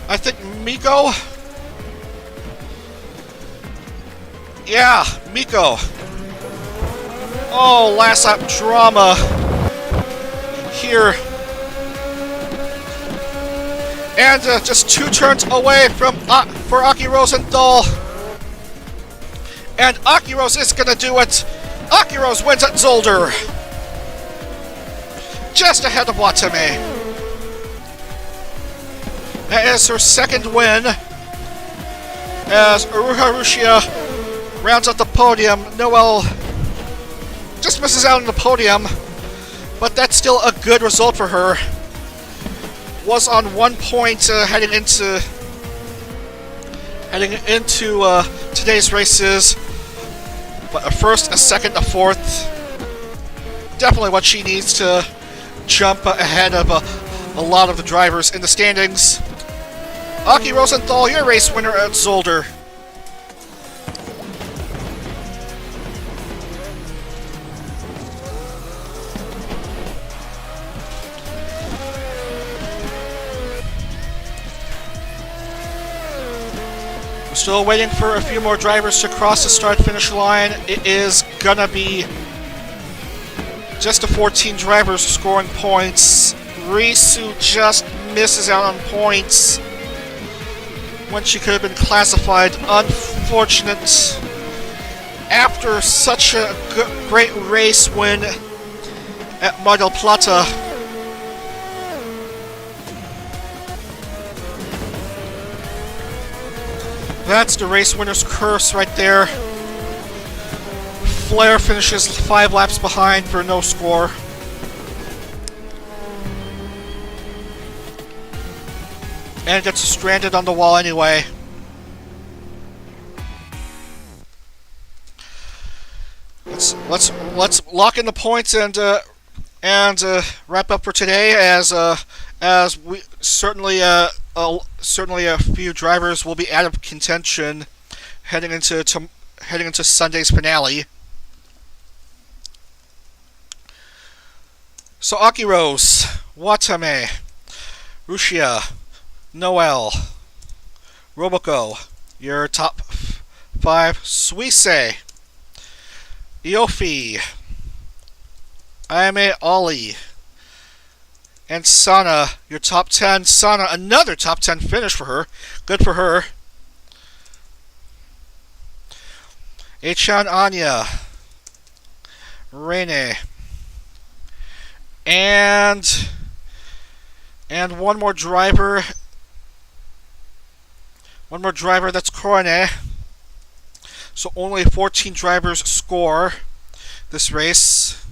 I think Miko. Yeah, Miko. Oh, last lap drama here. And just 2 turns away from for Aki Rosenthal. And Aki Rose is gonna do it. Aki Rose wins at Zolder. Just ahead of Watame. That is her second win. As Aruha Rushia rounds out the podium. Noel just misses out on the podium. But that's still a good result for her. Was on 1 point heading into today's races, but a first, a second, a fourth. Definitely what she needs to jump ahead of a lot of the drivers in the standings. Aki Rosenthal, your race winner at Zolder. Still waiting for a few more drivers to cross the start-finish line. It is gonna be just the 14 drivers scoring points. Risu just misses out on points when she could have been classified. Unfortunate. After such a great race win at Mar Del Plata. That's the race winner's curse right there. Flair finishes 5 laps behind for no score. And gets stranded on the wall anyway. Let's lock in the points and wrap up for today as we certainly a few drivers will be out of contention heading into Sunday's finale. So Aki Rose, Watame, Rushia, Noel, Roboko, your top 5. Suisse, Iofi, Ayame Ollie, and Sana, your top 10. Sana, another top 10 finish for her. Good for her. Echan Anya, Rene, and one more driver. One more driver, that's Korone. So only 14 drivers score in this race.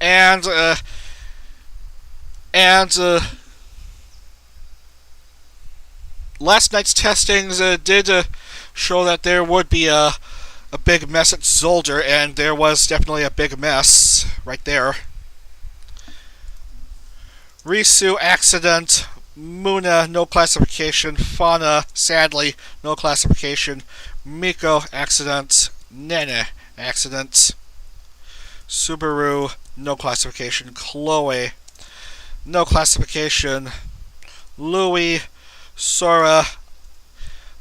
And last night's testings did show that there would be a big mess at Zolder, and there was definitely a big mess right there. Risu, accident. Muna, no classification. Fauna, sadly, no classification. Miko, accident. Nene, accident. Subaru, no classification. Chloe, no classification. Louis, Sora,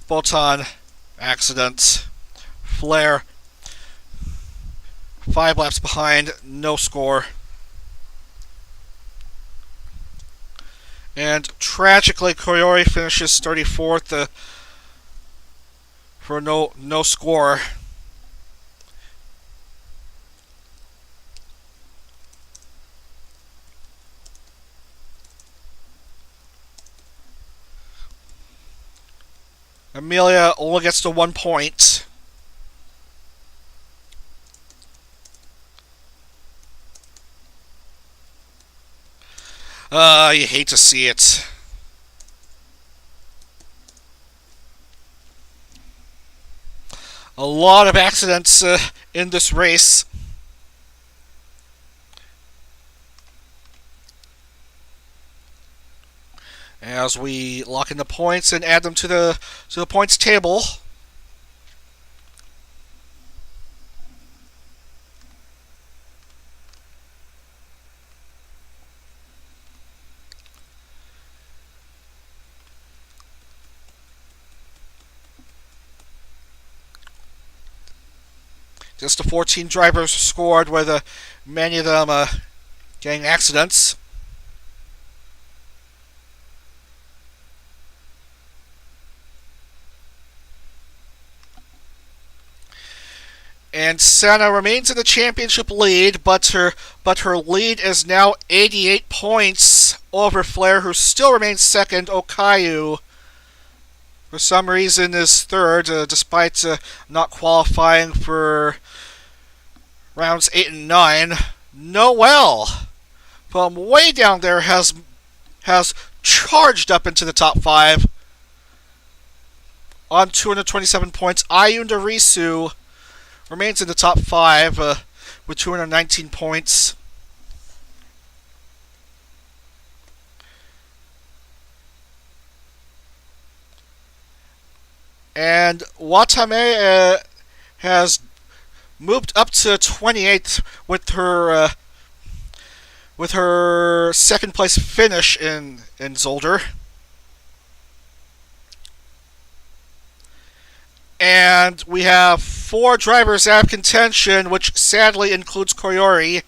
Botan, accident. Flair, 5 laps behind, no score. And tragically, Koyori finishes 34th for no score. Amelia only gets to 1 point. You hate to see it. A lot of accidents in this race. As we lock in the points and add them to the points table. Just the 14 drivers scored, with many of them getting accidents. And Senna remains in the championship lead, but her lead is now 88 points over Flair, who still remains second. Okayu, for some reason, is third, despite not qualifying for rounds 8 and 9. Noel, from way down there, has charged up into the top 5 on 227 points. Ayun Darisu remains in the top 5 with 219 points. And Watame has moved up to 28th with her second place finish in Zolder. And we have 4 drivers out of contention, which sadly includes Koyori.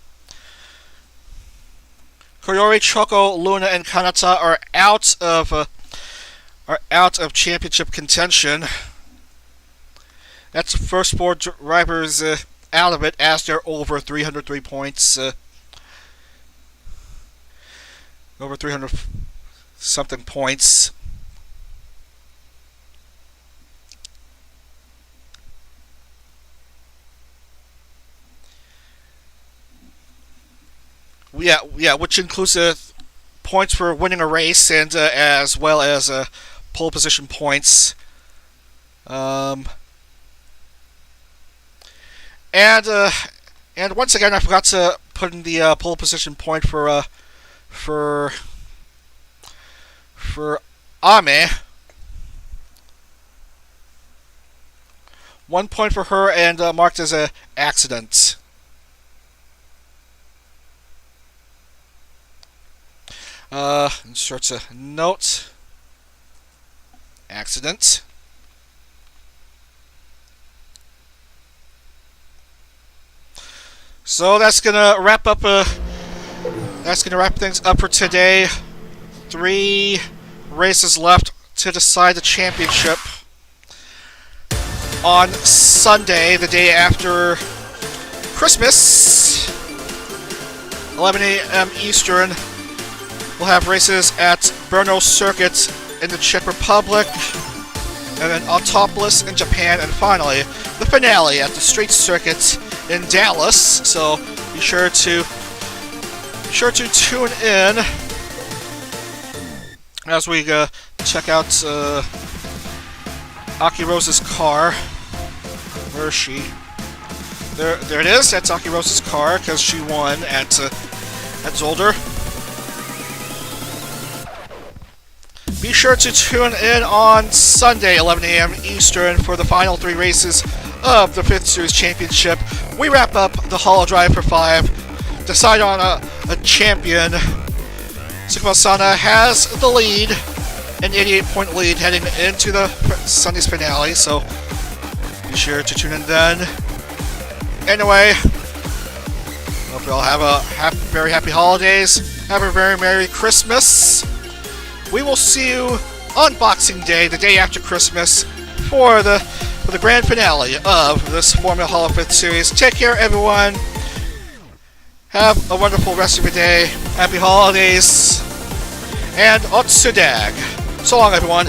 Koyori, Choco, Luna, and Kanata are out of championship contention. That's the first 4 drivers out of it, as they're over 303 points. Over 300 something points. Yeah, which includes points for winning a race, and as well as pole position points. And once again, I forgot to put in the pole position point for Ame. 1 point for her, and marked as an accident. Inserts a note. Accident. So that's gonna wrap up. That's gonna wrap things up for today. 3 races left to decide the championship. On Sunday, the day after Christmas, 11 a.m. Eastern, we'll have races at Brno Circuit in the Czech Republic, and then Autopolis in Japan, and finally the finale at the Street Circuit in Dallas. So be sure to tune in as we check out Aki Rose's car. Where is she? There it is. That's Aki Rose's car, because she won at Zolder. Be sure to tune in on Sunday, 11 a.m. Eastern, for the final 3 races of the 5th Series Championship. We wrap up the HoloDrive for 5, decide on a champion. Tsukuma Sana has the lead, an 88-point lead heading into the Sunday's finale, so be sure to tune in then. Anyway, hope you all have a very happy holidays. Have a very Merry Christmas. we will see you on Boxing Day, the day after Christmas, for the grand finale of this Formula Holo 5th series. Take care, everyone. Have a wonderful rest of your day. Happy holidays. And Otsudag. So long, everyone.